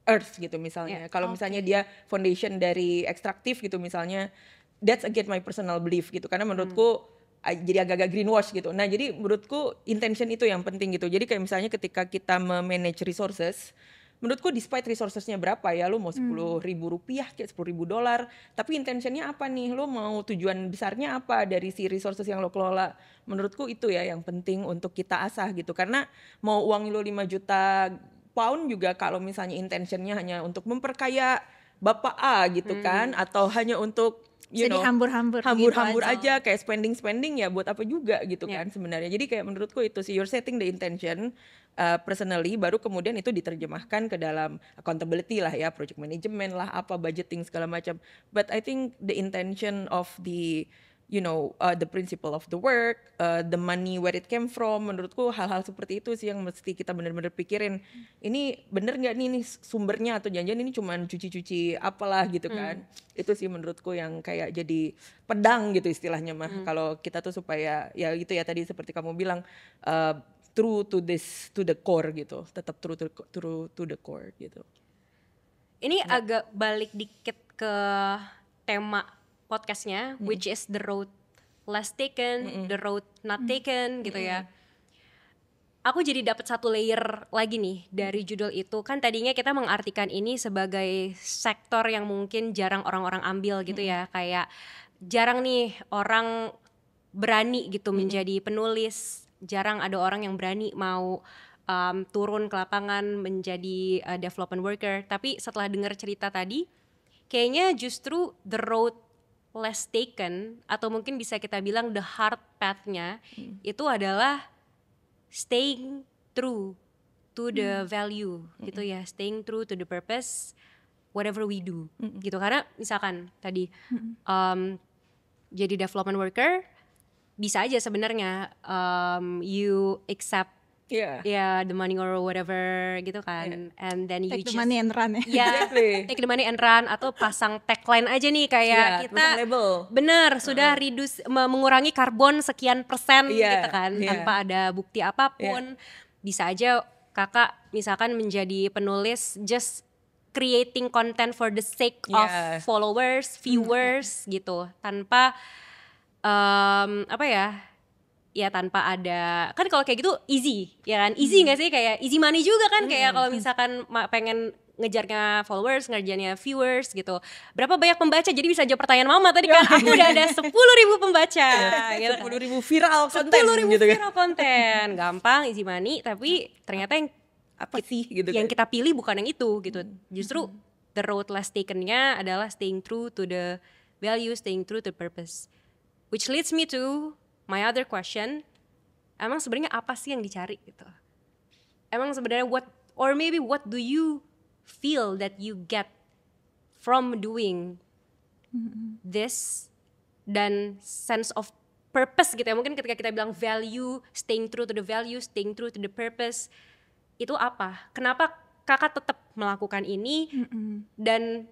earth gitu misalnya. Kalau misalnya dia foundation dari ekstraktif gitu misalnya, that's again my personal belief gitu, karena menurutku jadi agak-agak greenwash gitu. Nah jadi menurutku intention itu yang penting gitu. Jadi kayak misalnya ketika kita memanage resources, menurutku despite resourcesnya berapa ya, lo mau 10.000 rupiah kayak 10.000 dolar, tapi intentionnya apa nih, lo mau tujuan besarnya apa dari si resources yang lo kelola. Menurutku itu ya yang penting untuk kita asah gitu. Karena mau uang lo 5 juta pound juga kalau misalnya intentionnya hanya untuk memperkaya Bapak A gitu kan, atau hanya untuk hambur-hambur aja kayak spending ya buat apa juga gitu kan sebenarnya. Jadi kayak menurutku itu sih, you're setting the intention personally, baru kemudian itu diterjemahkan ke dalam accountability lah ya, project management lah, apa budgeting segala macam. But I think the intention of the the principle of the work, the money where it came from. Menurutku hal-hal seperti itu sih yang mesti kita benar-benar pikirin. Ini bener nggak nih sumbernya, atau jangan-jangan ini cuman cuci-cuci apalah gitu kan. Itu sih menurutku yang kayak jadi pedang gitu istilahnya mah. Kalau kita tuh supaya ya gitu ya, tadi seperti kamu bilang, true to the core gitu, tetap true to the core gitu. Ini agak balik dikit ke tema podcastnya, which is the road less taken, the road not taken gitu ya. Aku jadi dapat satu layer lagi nih dari judul itu. Kan tadinya kita mengartikan ini sebagai sektor yang mungkin jarang orang-orang ambil gitu ya. Kayak jarang nih orang berani gitu menjadi penulis. Jarang ada orang yang berani mau turun ke lapangan menjadi development worker. Tapi setelah dengar cerita tadi, kayaknya justru the road less taken, atau mungkin bisa kita bilang the hard path-nya itu adalah staying true to the value gitu ya, staying true to the purpose whatever we do gitu. Karena misalkan tadi jadi development worker bisa aja sebenarnya you accept the money or whatever gitu kan, and then you Take the just money and run Exactly. take the money and run, atau pasang tagline aja nih kayak kita pasang label. bener sudah reduce mengurangi karbon sekian persen gitu kan, tanpa ada bukti apapun. Bisa aja kakak misalkan menjadi penulis just creating content for the sake of followers, viewers gitu, tanpa tanpa ada, kan kalau kayak gitu easy ya kan, easy nggak sih, kayak easy money juga kan, kayak kalau misalkan pengen ngejarnya followers, ngejarnya viewers gitu, berapa banyak pembaca, jadi bisa jawab pertanyaan mama tadi kan, aku udah ada 10.000 pembaca gitu, 10.000 viral konten 10.000 gitu kan, viral konten, gampang, easy money, tapi ternyata yang apa sih gitu yang kan. kita pilih bukan yang itu gitu. Justru the road less taken-nya adalah staying true to the value, staying true to the purpose, which leads me to my other question, emang sebenarnya apa sih yang dicari gitu? Emang sebenarnya what do you feel that you get from doing this, dan sense of purpose gitu ya? Mungkin ketika kita bilang value, staying true to the value, staying true to the purpose, itu apa? Kenapa kakak tetap melakukan ini? Dan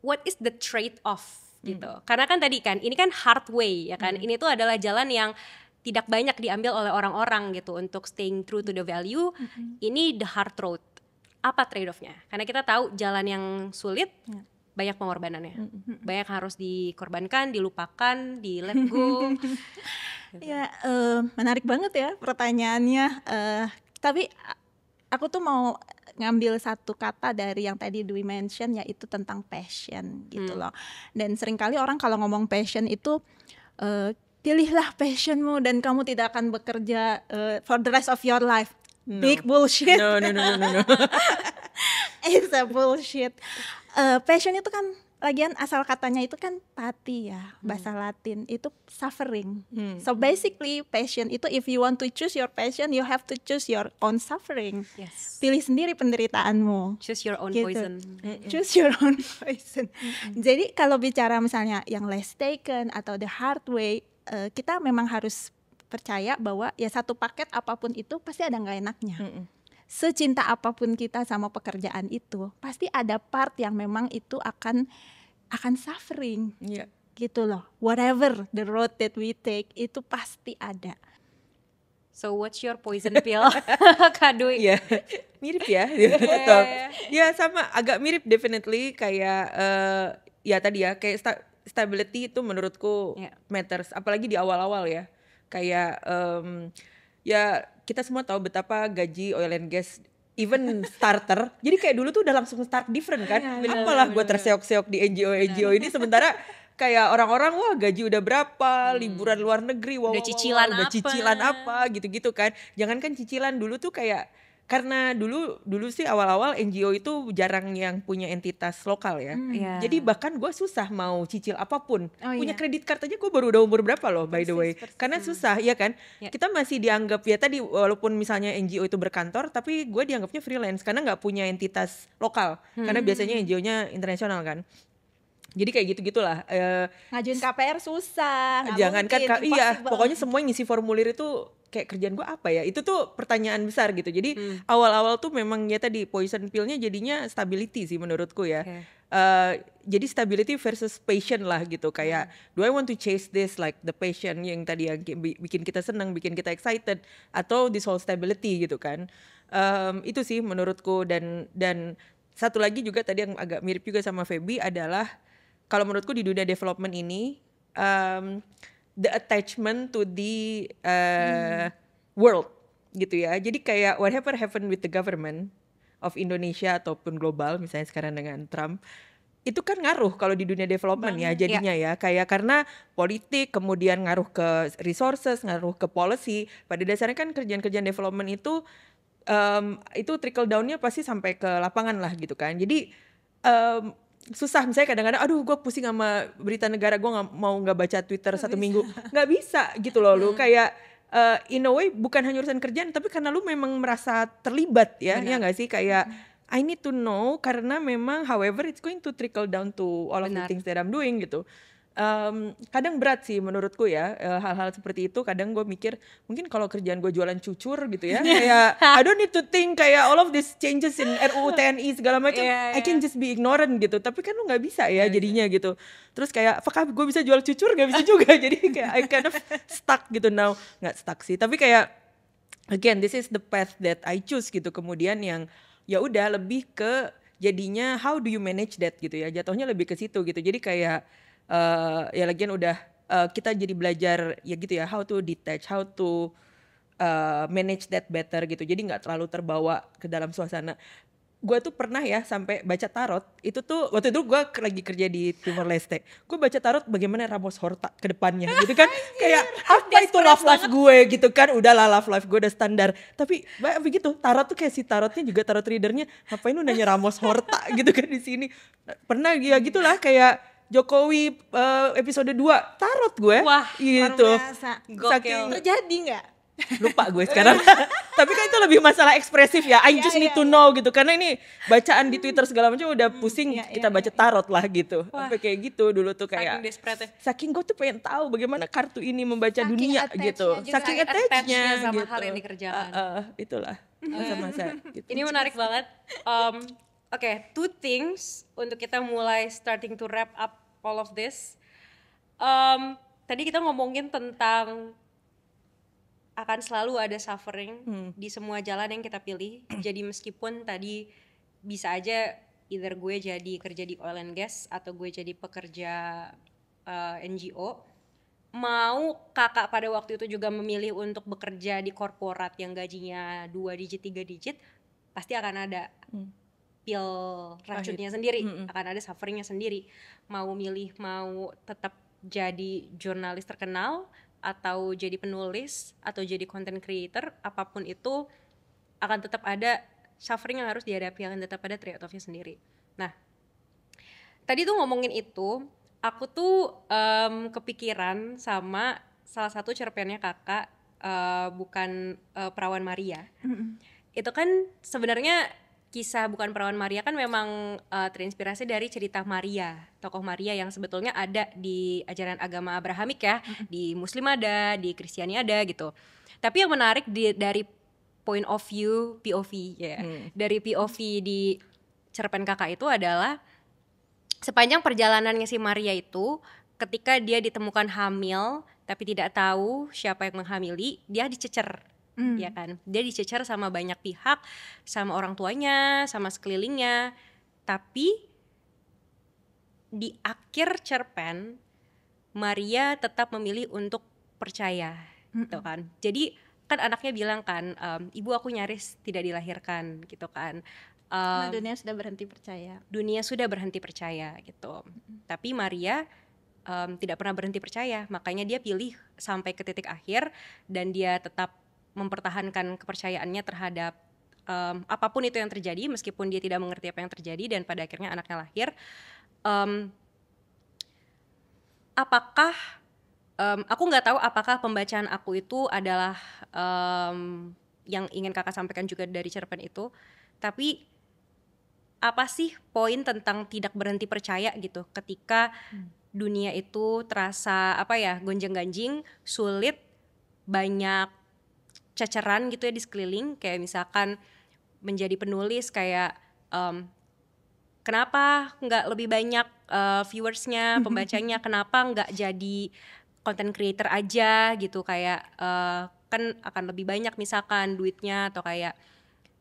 what is the trade-off? Gitu. Karena kan tadi kan ini kan hard way ya kan, ini tuh adalah jalan yang tidak banyak diambil oleh orang-orang gitu untuk staying true to the value. Ini the hard road. Apa trade-offnya? Karena kita tahu jalan yang sulit banyak pengorbanannya, banyak harus dikorbankan, dilupakan, di let go. Ya, menarik banget ya pertanyaannya. Tapi aku tuh mau ngambil satu kata dari yang tadi Dwi mention, yaitu tentang passion gitu loh. Dan seringkali orang kalau ngomong passion itu pilihlah passionmu dan kamu tidak akan bekerja for the rest of your life. Big bullshit. No. It's a bullshit. Passion itu kan, lagian asal katanya itu kan pati ya, bahasa Latin itu suffering. So basically passion itu, if you want to choose your passion, you have to choose your own suffering. Yes. Pilih sendiri penderitaanmu. Choose your own Gitu. poison. Choose your own poison. Jadi kalau bicara misalnya yang less taken atau the hard way, kita memang harus percaya bahwa ya satu paket apapun itu pasti ada nggak enaknya. Secinta apapun kita sama pekerjaan itu, pasti ada part yang memang itu akan suffering. Gitu loh. Whatever the road that we take, itu pasti ada. So what's your poison pill, Kak Dwi? Iya, mirip ya. Ya sama, agak mirip definitely kayak ya tadi ya, kayak stability itu menurutku matters, apalagi di awal-awal ya. Kayak ya kita semua tahu betapa gaji oil and gas even starter, jadi kayak dulu tuh udah langsung start different kan. Apalah gue terseok-seok di NGO ini, sementara kayak orang-orang wah gaji udah berapa, liburan luar negeri, udah cicilan apa gitu-gitu kan. Jangankan cicilan, dulu tuh kayak, karena dulu sih awal-awal NGO itu jarang yang punya entitas lokal ya. Jadi bahkan gue susah mau cicil apapun. Punya kredit card aja gue baru udah umur berapa loh by the way. Karena susah ya kan. Kita masih dianggap ya tadi, walaupun misalnya NGO itu berkantor, tapi gue dianggapnya freelance karena gak punya entitas lokal. Karena biasanya NGO-nya internasional kan. Jadi kayak gitu-gitulah. Ngajuin KPR susah. nggak Jangankan mungkin, iya, impossible. pokoknya semua yang ngisi formulir itu kayak kerjaan gue apa ya? Itu tuh pertanyaan besar gitu. Jadi awal-awal tuh memang ya tadi poison pill-nya jadinya stability sih menurutku ya. Okay. Jadi stability versus passion lah gitu. Kayak do I want to chase this like the passion yang tadi yang bikin kita senang, bikin kita excited, atau this whole stability gitu kan. Itu sih menurutku. Dan satu lagi juga tadi yang agak mirip juga sama Feby adalah kalau menurutku di dunia development ini the attachment to the world gitu ya. Jadi kayak whatever happened with the government of Indonesia ataupun global, misalnya sekarang dengan Trump, itu kan ngaruh kalau di dunia development ya jadinya ya. Kayak karena politik kemudian ngaruh ke resources, ngaruh ke policy. Pada dasarnya kan kerjaan-kerjaan development itu trickle down-nya pasti sampai ke lapangan lah gitu kan. Jadi susah, misalnya kadang-kadang aduh gue pusing sama berita negara, gue nggak baca Twitter satu minggu, nggak bisa gitu loh. Lu kayak in a way bukan hanya urusan kerjaan, tapi karena lu memang merasa terlibat ya. Ya nggak sih, kayak I need to know karena memang however it's going to trickle down to all of the things that I'm doing gitu. Kadang berat sih menurutku ya, hal-hal seperti itu. Kadang gue mikir mungkin kalau kerjaan gue jualan cucur gitu ya, kayak I don't need to think kayak all of these changes in RUU TNI segala macam, I can just be ignorant gitu. Tapi kan lu nggak bisa ya jadinya gitu. Terus kayak apakah gue bisa jual cucur? Gak bisa juga. Jadi kayak I kind of stuck gitu now. Nggak stuck sih, tapi kayak again this is the path that I choose gitu. Kemudian yang ya udah lebih ke jadinya how do you manage that gitu ya. Jatuhnya lebih ke situ gitu. Jadi kayak ya lagian udah kita jadi belajar ya gitu ya, how to detach, how to manage that better gitu. Jadi nggak terlalu terbawa ke dalam suasana. Gue tuh pernah ya sampai baca tarot. Itu tuh waktu itu gue lagi kerja di Timor Leste. Gue baca tarot bagaimana Ramos Horta ke depannya gitu kan. Kayak apa itu love life gue gitu kan. Udahlah love life gue udah standar. Tapi begitu tarot tuh kayak si tarotnya juga tarot readernya, ngapain lu nanya Ramos Horta gitu kan di sini. Pernah ya gitulah kayak Jokowi episode 2 tarot gue. Wah, gitu. Saking terjadi nggak? Lupa gue sekarang. Tapi kan itu lebih masalah ekspresif ya. I just need to know gitu. Karena ini bacaan di Twitter segala macam udah pusing, kita baca tarot lah gitu. Sampai kayak gitu dulu tuh kayak saking gue tuh pengen tahu bagaimana kartu ini membaca dunia gitu. Saking attach-nya sama gitu. hal yang dikerjakan. Itulah masa-masa gitu. Ini menarik banget. Oke, two things untuk kita mulai starting to wrap up all of this. Tadi kita ngomongin tentang akan selalu ada suffering di semua jalan yang kita pilih. Jadi meskipun tadi bisa aja either gue jadi kerja di oil and gas atau gue jadi pekerja NGO, mau kakak pada waktu itu juga memilih untuk bekerja di korporat yang gajinya 2 digit 3 digit, pasti akan ada pil racunnya sendiri, akan ada sufferingnya sendiri. Mau milih mau tetap jadi jurnalis terkenal atau jadi penulis atau jadi content creator, apapun itu akan tetap ada suffering yang harus dihadapi, akan tetap ada trade-off-nya sendiri. Nah, tadi tuh ngomongin itu, aku tuh kepikiran sama salah satu cerpennya kakak, bukan Perawan Maria. Itu kan sebenarnya kisah Bukan Perawan Maria kan memang terinspirasi dari cerita Maria, tokoh Maria yang sebetulnya ada di ajaran agama Abrahamik ya, di Muslim ada, di Kristiani ada gitu. Tapi yang menarik dari point of view POV ya, dari POV di cerpen kakak itu adalah sepanjang perjalanannya si Maria itu, ketika dia ditemukan hamil tapi tidak tahu siapa yang menghamili, dia dicecer. Ya kan, dia dicecer sama banyak pihak, sama orang tuanya, sama sekelilingnya. Tapi di akhir cerpen Maria tetap memilih untuk percaya, gitu kan. Jadi kan anaknya bilang kan, ibu aku nyaris tidak dilahirkan, gitu kan. Dunia sudah berhenti percaya. Dunia sudah berhenti percaya gitu. Tapi Maria tidak pernah berhenti percaya, makanya dia pilih sampai ke titik akhir dan dia tetap mempertahankan kepercayaannya terhadap apapun itu yang terjadi, meskipun dia tidak mengerti apa yang terjadi, dan pada akhirnya anaknya lahir. Apakah aku nggak tahu apakah pembacaan aku itu adalah yang ingin kakak sampaikan juga dari cerpen itu, tapi apa sih poin tentang tidak berhenti percaya gitu ketika dunia itu terasa apa ya, gonjang-ganjing, sulit, banyak ceceran gitu ya di sekeliling. Kayak misalkan menjadi penulis kayak kenapa nggak lebih banyak viewersnya, pembacanya, kenapa nggak jadi content creator aja gitu, kayak kan akan lebih banyak misalkan duitnya, atau kayak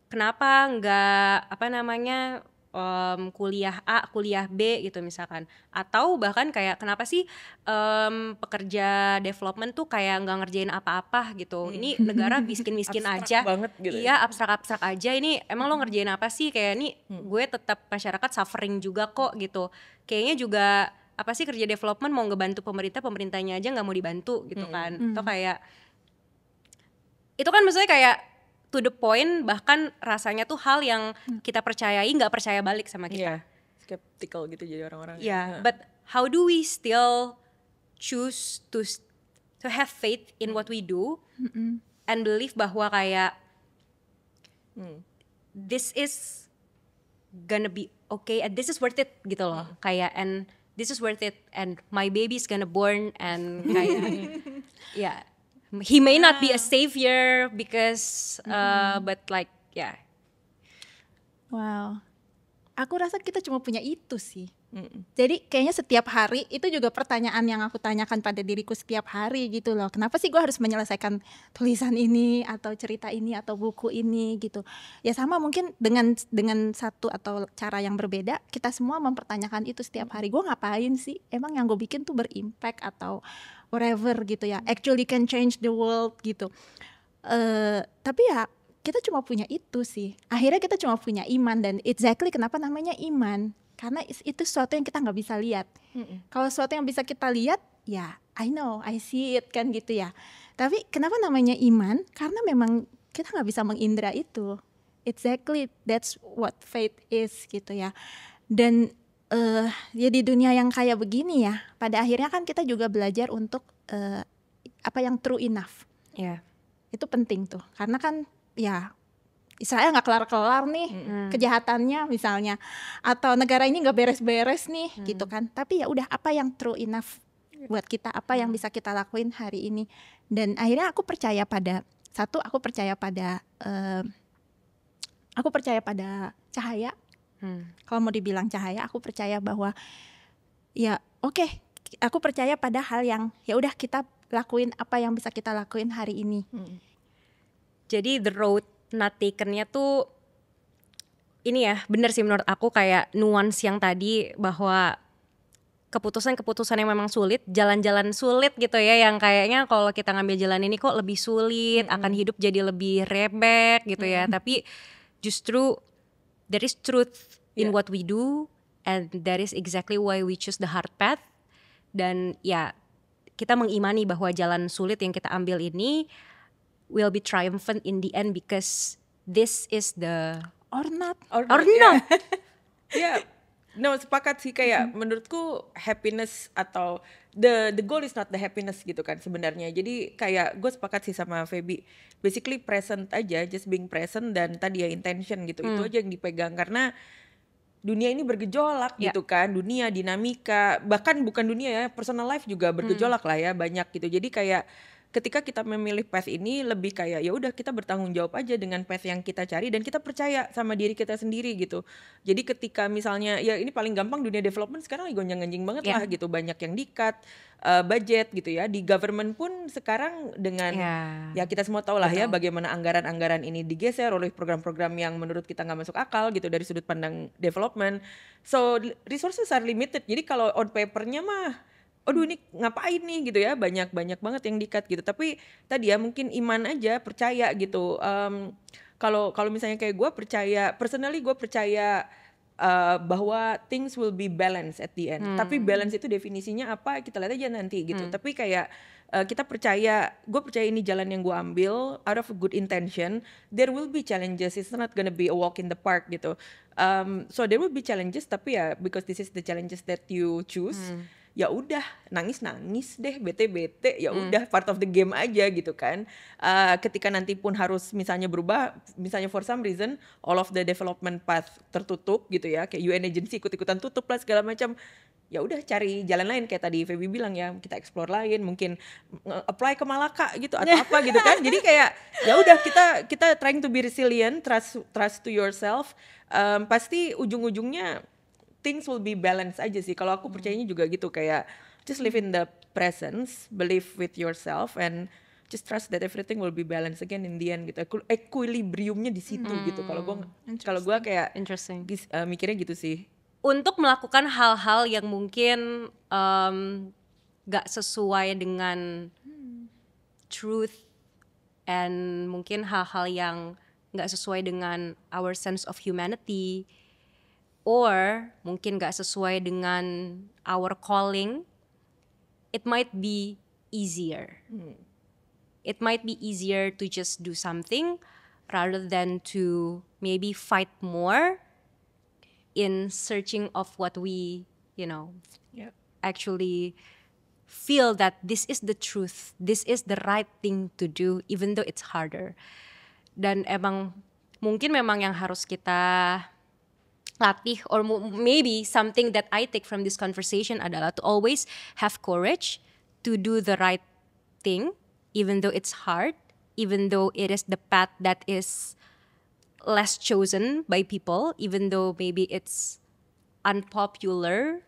kenapa nggak apa namanya kuliah A, kuliah B gitu misalkan, atau bahkan kayak kenapa sih pekerja development tuh kayak nggak ngerjain apa-apa gitu, ini negara miskin-miskin aja banget gitu. Iya, abstrak-abstrak aja, ini emang lo ngerjain apa sih, kayak ini gue tetap masyarakat suffering juga kok gitu, kayaknya juga apa sih kerja development mau ngebantu pemerintahnya aja nggak mau dibantu gitu kan, atau kayak itu kan maksudnya kayak to the point, bahkan rasanya tuh hal yang kita percayai nggak percaya balik sama kita. Skeptical gitu jadi orang-orang. But how do we still choose to have faith in what we do and believe bahwa kayak this is gonna be okay and this is worth it gitu loh, kayak and this is worth it and my baby is gonna born and kayak yeah. He may not be a savior because but like yeah. Wow. Aku rasa kita cuma punya itu sih. Jadi kayaknya setiap hari itu juga pertanyaan yang aku tanyakan pada diriku setiap hari gitu loh. Kenapa sih gue harus menyelesaikan tulisan ini atau cerita ini atau buku ini gitu. Ya sama mungkin dengan satu atau cara yang berbeda, kita semua mempertanyakan itu setiap hari. Gue ngapain sih? Emang yang gue bikin tuh berimpact atau whatever gitu ya. Actually can change the world gitu. Tapi ya kita cuma punya itu sih. Akhirnya kita cuma punya iman, dan exactly kenapa namanya iman. Karena itu sesuatu yang kita nggak bisa lihat. Kalau sesuatu yang bisa kita lihat, ya I know, I see it kan gitu ya. Tapi kenapa namanya iman? Karena memang kita nggak bisa mengindra itu. Exactly, that's what faith is gitu ya. Dan ya di dunia yang kayak begini ya, pada akhirnya kan kita juga belajar untuk apa yang true enough. Itu penting tuh, karena kan ya Israel nggak kelar-kelar nih kejahatannya misalnya, atau negara ini nggak beres-beres nih gitu kan. Tapi ya udah, apa yang true enough buat kita, apa yang bisa kita lakuin hari ini. Dan akhirnya aku percaya pada aku percaya pada cahaya. Kalau mau dibilang cahaya, aku percaya bahwa ya oke, aku percaya pada hal yang ya udah kita lakuin apa yang bisa kita lakuin hari ini. Jadi the road not taken-nya tuh ini ya, bener sih menurut aku, kayak nuance yang tadi bahwa keputusan-keputusan yang memang sulit, jalan-jalan sulit gitu ya, yang kayaknya kalau kita ngambil jalan ini kok lebih sulit, akan hidup jadi lebih rebek gitu ya. Tapi justru there is truth in what we do, and that is exactly why we choose the hard path. Dan ya kita mengimani bahwa jalan sulit yang kita ambil ini will be triumphant in the end, because this is the or not. Ya, no, sepakat sih, kayak menurutku happiness atau the goal is not the happiness gitu kan sebenarnya. Jadi kayak gue sepakat sih sama Feby, basically present aja, just being present, dan tadi ya intention gitu, itu aja yang dipegang. Karena dunia ini bergejolak gitu kan, dunia dinamika, bahkan bukan dunia ya, personal life juga bergejolak lah ya, banyak gitu. Jadi kayak ketika kita memilih path ini, lebih kayak ya udah kita bertanggung jawab aja dengan path yang kita cari, dan kita percaya sama diri kita sendiri gitu. Jadi ketika misalnya ya ini paling gampang, dunia development sekarang lagi gonjang-ganjing banget lah gitu, banyak yang di-cut budget gitu ya. Di government pun sekarang dengan ya kita semua tahu lah ya bagaimana anggaran-anggaran ini digeser oleh program-program yang menurut kita nggak masuk akal gitu dari sudut pandang development. So resources are limited. Jadi kalau on papernya mah aduh ini ngapain nih gitu ya, banyak banget yang di-cut gitu. Tapi tadi ya mungkin iman aja, percaya gitu. Kalau misalnya kayak gue percaya, personally gue percaya bahwa things will be balanced at the end. Tapi balance itu definisinya apa, kita lihat aja nanti gitu. Tapi kayak kita percaya, gue percaya ini jalan yang gue ambil out of a good intention. There will be challenges, it's not gonna be a walk in the park gitu. So there will be challenges, tapi ya because this is the challenges that you choose, ya udah nangis deh, bete ya udah part of the game aja gitu kan. Ketika nanti pun harus misalnya berubah, misalnya for some reason all of the development path tertutup gitu ya, kayak UN agency ikut-ikutan tutup lah segala macam, ya udah cari jalan lain kayak tadi Feby bilang ya, kita explore lain, mungkin apply ke Malaka gitu atau apa gitu kan. Jadi kayak ya udah kita trying to be resilient, trust to yourself. Pasti ujung-ujungnya things will be balanced aja sih. Kalau aku percayanya juga gitu, kayak just live in the presence, believe with yourself, and just trust that everything will be balanced again in the end gitu. Equilibriumnya di situ gitu. Kalau gua kayak Interesting. Mikirnya gitu sih. Untuk melakukan hal-hal yang mungkin gak sesuai dengan truth, and mungkin hal-hal yang gak sesuai dengan our sense of humanity, or mungkin gak sesuai dengan our calling, it might be easier. It might be easier to just do something rather than to maybe fight more in searching of what we, actually feel that this is the truth, this is the right thing to do, even though it's harder. Dan mungkin memang yang harus kita latih, or maybe something that I take from this conversation adalah to always have courage to do the right thing, even though it's hard, even though it is the path that is less chosen by people, even though maybe it's unpopular,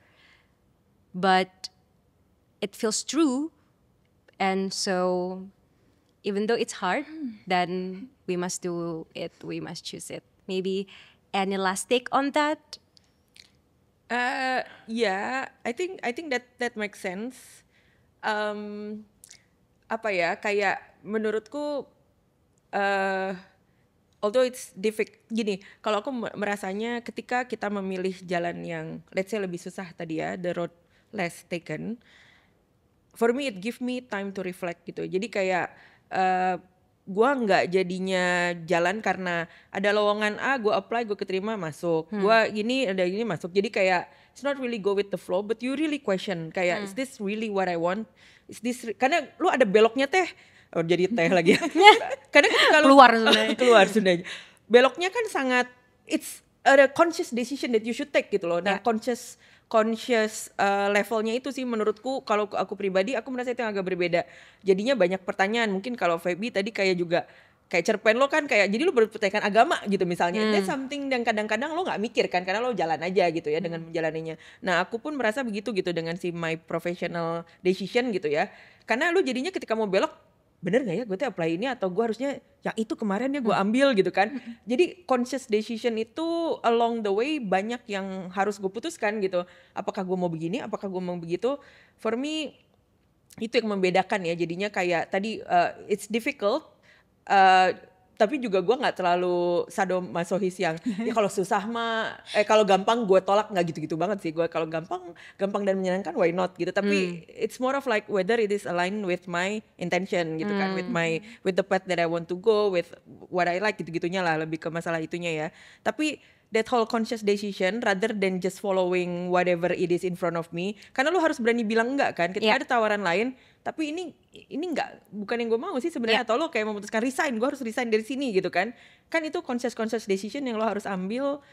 but it feels true. And so even though it's hard, then we must do it, we must choose it. Maybe any last take on that? Yeah, I think that makes sense. Kayak menurutku, although it's difficult, gini, kalau aku merasanya ketika kita memilih jalan yang let's say lebih susah tadi ya, the road less taken, for me it give me time to reflect gitu. Jadi kayak gua nggak jadinya jalan karena ada lowongan A, gua apply, gua keterima, masuk. Gua gini masuk. Jadi kayak it's not really go with the flow, but you really question kayak is this really what I want? Is this karena lu ada beloknya teh. Oh, jadi teh lagi. Karena ketika lu keluar sebenarnya. Beloknya kan sangat, it's a conscious decision that you should take gitu loh. Nah, conscious levelnya itu sih menurutku, kalau aku pribadi aku merasa itu yang agak berbeda. Jadinya banyak pertanyaan. Mungkin kalau Feby tadi kayak juga kayak cerpen lo kan kayak jadi lo berpertanyaan agama gitu misalnya. That's something yang kadang-kadang lo nggak mikir kan karena lo jalan aja gitu ya dengan menjalaninya. Nah, aku pun merasa begitu gitu dengan si my professional decision gitu ya. Karena lo jadinya ketika mau belok, bener gak ya gue tuh apply ini, atau gue harusnya yang itu kemarin ya gue ambil gitu kan. Jadi conscious decision itu along the way banyak yang harus gue putuskan gitu. Apakah gue mau begini, apakah gue mau begitu. For me itu yang membedakan ya. Jadinya kayak tadi it's difficult, tapi juga gue nggak terlalu sadomasohis yang ya kalau susah mah kalau gampang gue tolak, nggak gitu-gitu banget sih. Gue kalau gampang dan menyenangkan why not gitu. Tapi it's more of like whether it is aligned with my intention gitu kan, with the path that I want to go, with what I like gitu-gitunya lah, lebih ke masalah itunya ya. Tapi that whole conscious decision rather than just following whatever it is in front of me, karena lu harus berani bilang enggak kan ketika ada tawaran lain, tapi ini enggak, bukan yang gue mau sih sebenarnya, atau lo kayak memutuskan resign, gue harus resign dari sini gitu kan itu conscious decision yang lo harus ambil,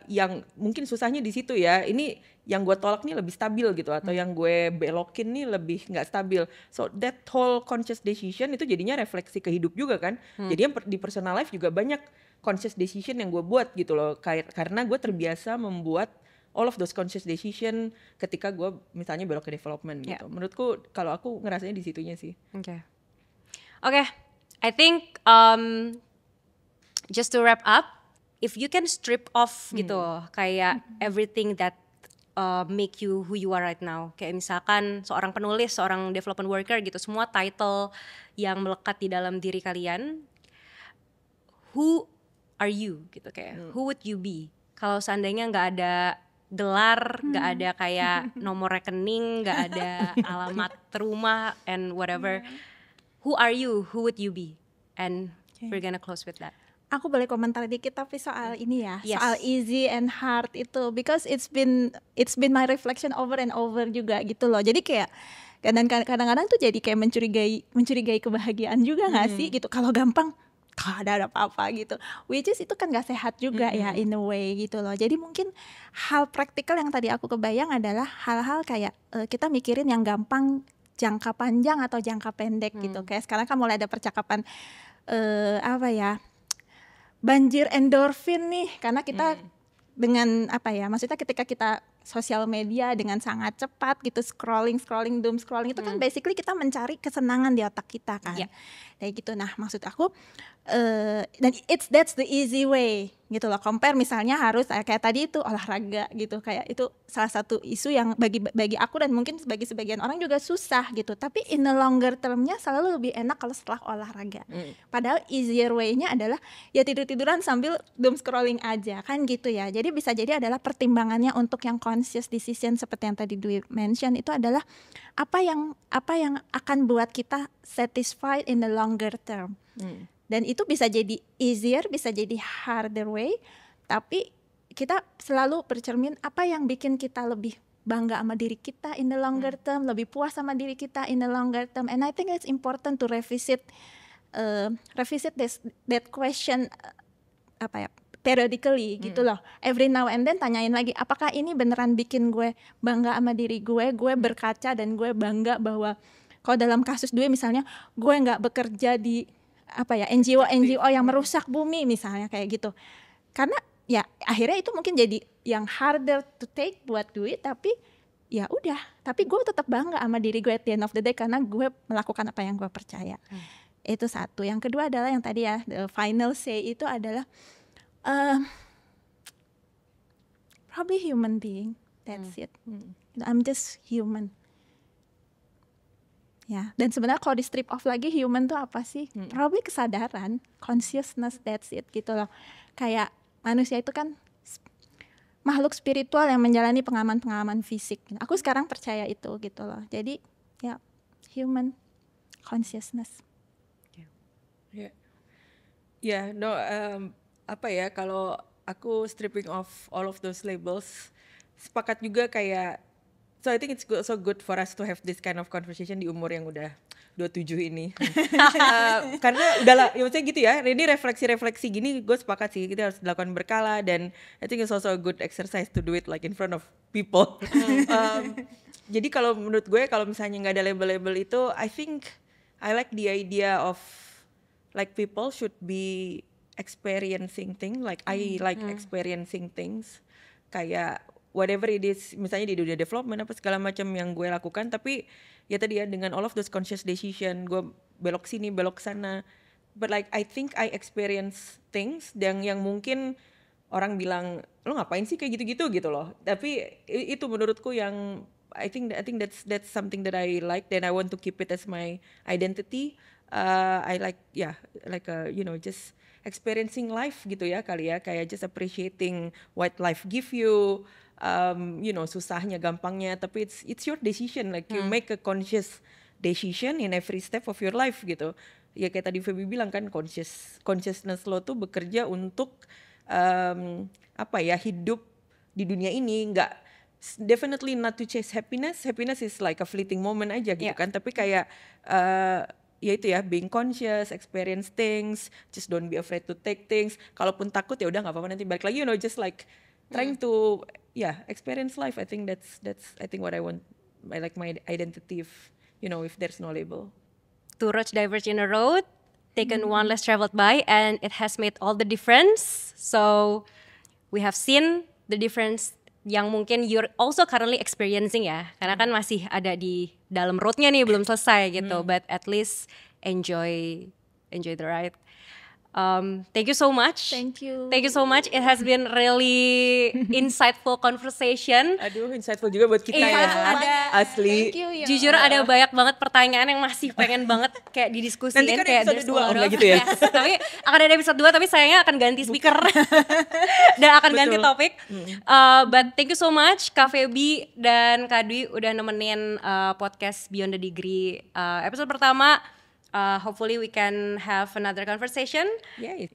yang mungkin susahnya di situ ya. Ini yang gue tolak nih lebih stabil gitu, atau yang gue belokin nih lebih nggak stabil. So that whole conscious decision itu jadinya refleksi ke hidup juga kan. Jadi di personal life juga banyak conscious decision yang gue buat gitu loh, karena gue terbiasa membuat all of those conscious decision ketika gue misalnya belok ke development gitu. Menurutku kalau aku ngerasanya di situnya sih. Okay. I think just to wrap up, if you can strip off gitu kayak everything that make you who you are right now. Kayak misalkan seorang penulis, seorang development worker gitu, semua title yang melekat di dalam diri kalian, who are you gitu, kayak who would you be kalau seandainya nggak ada gelar, nggak ada kayak nomor rekening, nggak ada alamat rumah and whatever. Who are you? Who would you be? And we're gonna close with that. Aku boleh komentar dikit tapi soal ini ya, Yes. soal easy and hard itu, because it's been my reflection over and over juga gitu loh. Jadi kayak kadang-kadang tuh jadi kayak mencurigai kebahagiaan juga nggak sih gitu. Kalau gampang gak ada apa-apa gitu, which is itu kan gak sehat juga ya in a way gitu loh. Jadi mungkin hal praktikal yang tadi aku kebayang adalah hal-hal kayak kita mikirin yang gampang jangka panjang atau jangka pendek gitu. Kayak sekarang kan mulai ada percakapan apa ya, banjir endorfin nih, karena kita dengan apa ya, maksudnya ketika kita sosial media dengan sangat cepat gitu, scrolling doom scrolling itu kan basically kita mencari kesenangan di otak kita kan, kayak gitu. Nah maksud aku dan that's the easy way gitu loh, compare misalnya harus kayak tadi itu olahraga gitu, kayak itu salah satu isu yang bagi aku dan mungkin bagi sebagian orang juga susah gitu, tapi in the longer termnya selalu lebih enak kalau setelah olahraga. Padahal easier way-nya adalah ya tiduran sambil doom scrolling aja kan gitu ya. Jadi bisa jadi adalah pertimbangannya untuk yang conscious decision seperti yang tadi Dwi mention itu adalah apa yang akan buat kita satisfied in the longer term. Dan itu bisa jadi easier, bisa jadi harder way, tapi kita selalu bercermin apa yang bikin kita lebih bangga sama diri kita in the longer term, lebih puas sama diri kita in the longer term. And I think it's important to revisit that question apa ya, periodically gitu loh. Every now and then tanyain lagi, apakah ini beneran bikin gue bangga sama diri gue berkaca dan gue bangga bahwa kalau dalam kasus Dwi misalnya gue nggak bekerja di apa ya, NGO yang merusak bumi misalnya kayak gitu. Karena ya akhirnya itu mungkin jadi yang harder to take buat Dwi, tapi ya udah, tapi gue tetap bangga sama diri gue at the end of the day karena gue melakukan apa yang gue percaya. Itu satu. Yang kedua adalah yang tadi ya, the final say itu adalah probably human being, that's it. I'm just human. Ya, dan sebenarnya kalau di strip off lagi human tuh apa sih? Probably kesadaran, consciousness, that's it gitu loh. Kayak manusia itu kan makhluk spiritual yang menjalani pengalaman fisik. Aku sekarang percaya itu gitu loh. Jadi ya human consciousness. Apa ya, kalau aku stripping off all of those labels, sepakat juga kayak, so I think it's so good for us to have this kind of conversation di umur yang udah 27 ini. Karena udahlah, ya maksudnya gitu ya, ini refleksi-refleksi gini gue sepakat sih, kita harus dilakukan berkala, dan I think it's also a good exercise to do it like in front of people. Jadi kalau menurut gue, kalau misalnya gak ada label-label itu, I think I like the idea of like people should be experiencing things, like I like experiencing things, kayak whatever it is, misalnya di dunia development apa segala macam yang gue lakukan, tapi ya tadi ya dengan all of those conscious decision, gue belok sini belok sana, but like I think I experience things yang mungkin orang bilang lo ngapain sih kayak gitu loh, tapi itu menurutku yang I think that's something that I like, then I want to keep it as my identity. I like just experiencing life gitu ya kali ya, kayak just appreciating what life give you. Susahnya gampangnya, tapi it's your decision, like you make a conscious decision in every step of your life gitu. Ya kayak tadi Feby bilang kan, consciousness lo tuh bekerja untuk hidup di dunia ini, nggak definitely not to chase happiness is like a fleeting moment aja gitu kan, tapi kayak ya itu ya, being conscious, experience things, just don't be afraid to take things. Kalaupun takut ya udah nggak apa-apa, nanti balik lagi, just like trying to experience life. I think that's I think what I want. I like my identity if there's no label. Two roads diverge in a road, taken one less traveled by, and it has made all the difference. So we have seen the difference yang mungkin you're also currently experiencing ya, karena kan masih ada di dalam roadnya nih, belum selesai gitu, but at least enjoy the ride. Thank you so much. Thank you so much. It has been really insightful conversation. Aduh, insightful juga buat kita ya. Asli. Thank you, ya. Jujur ada banyak banget pertanyaan yang masih pengen banget kayak didiskusiin. Nanti kan kayak episode 2 enggak gitu ya? Yes, tapi akan ada episode 2, tapi sayangnya akan ganti speaker. Dan akan ganti topik. But thank you so much Kak Feby dan Kak Dwi udah nemenin podcast Beyond the Degree episode pertama. Hopefully we can have another conversation. Yay.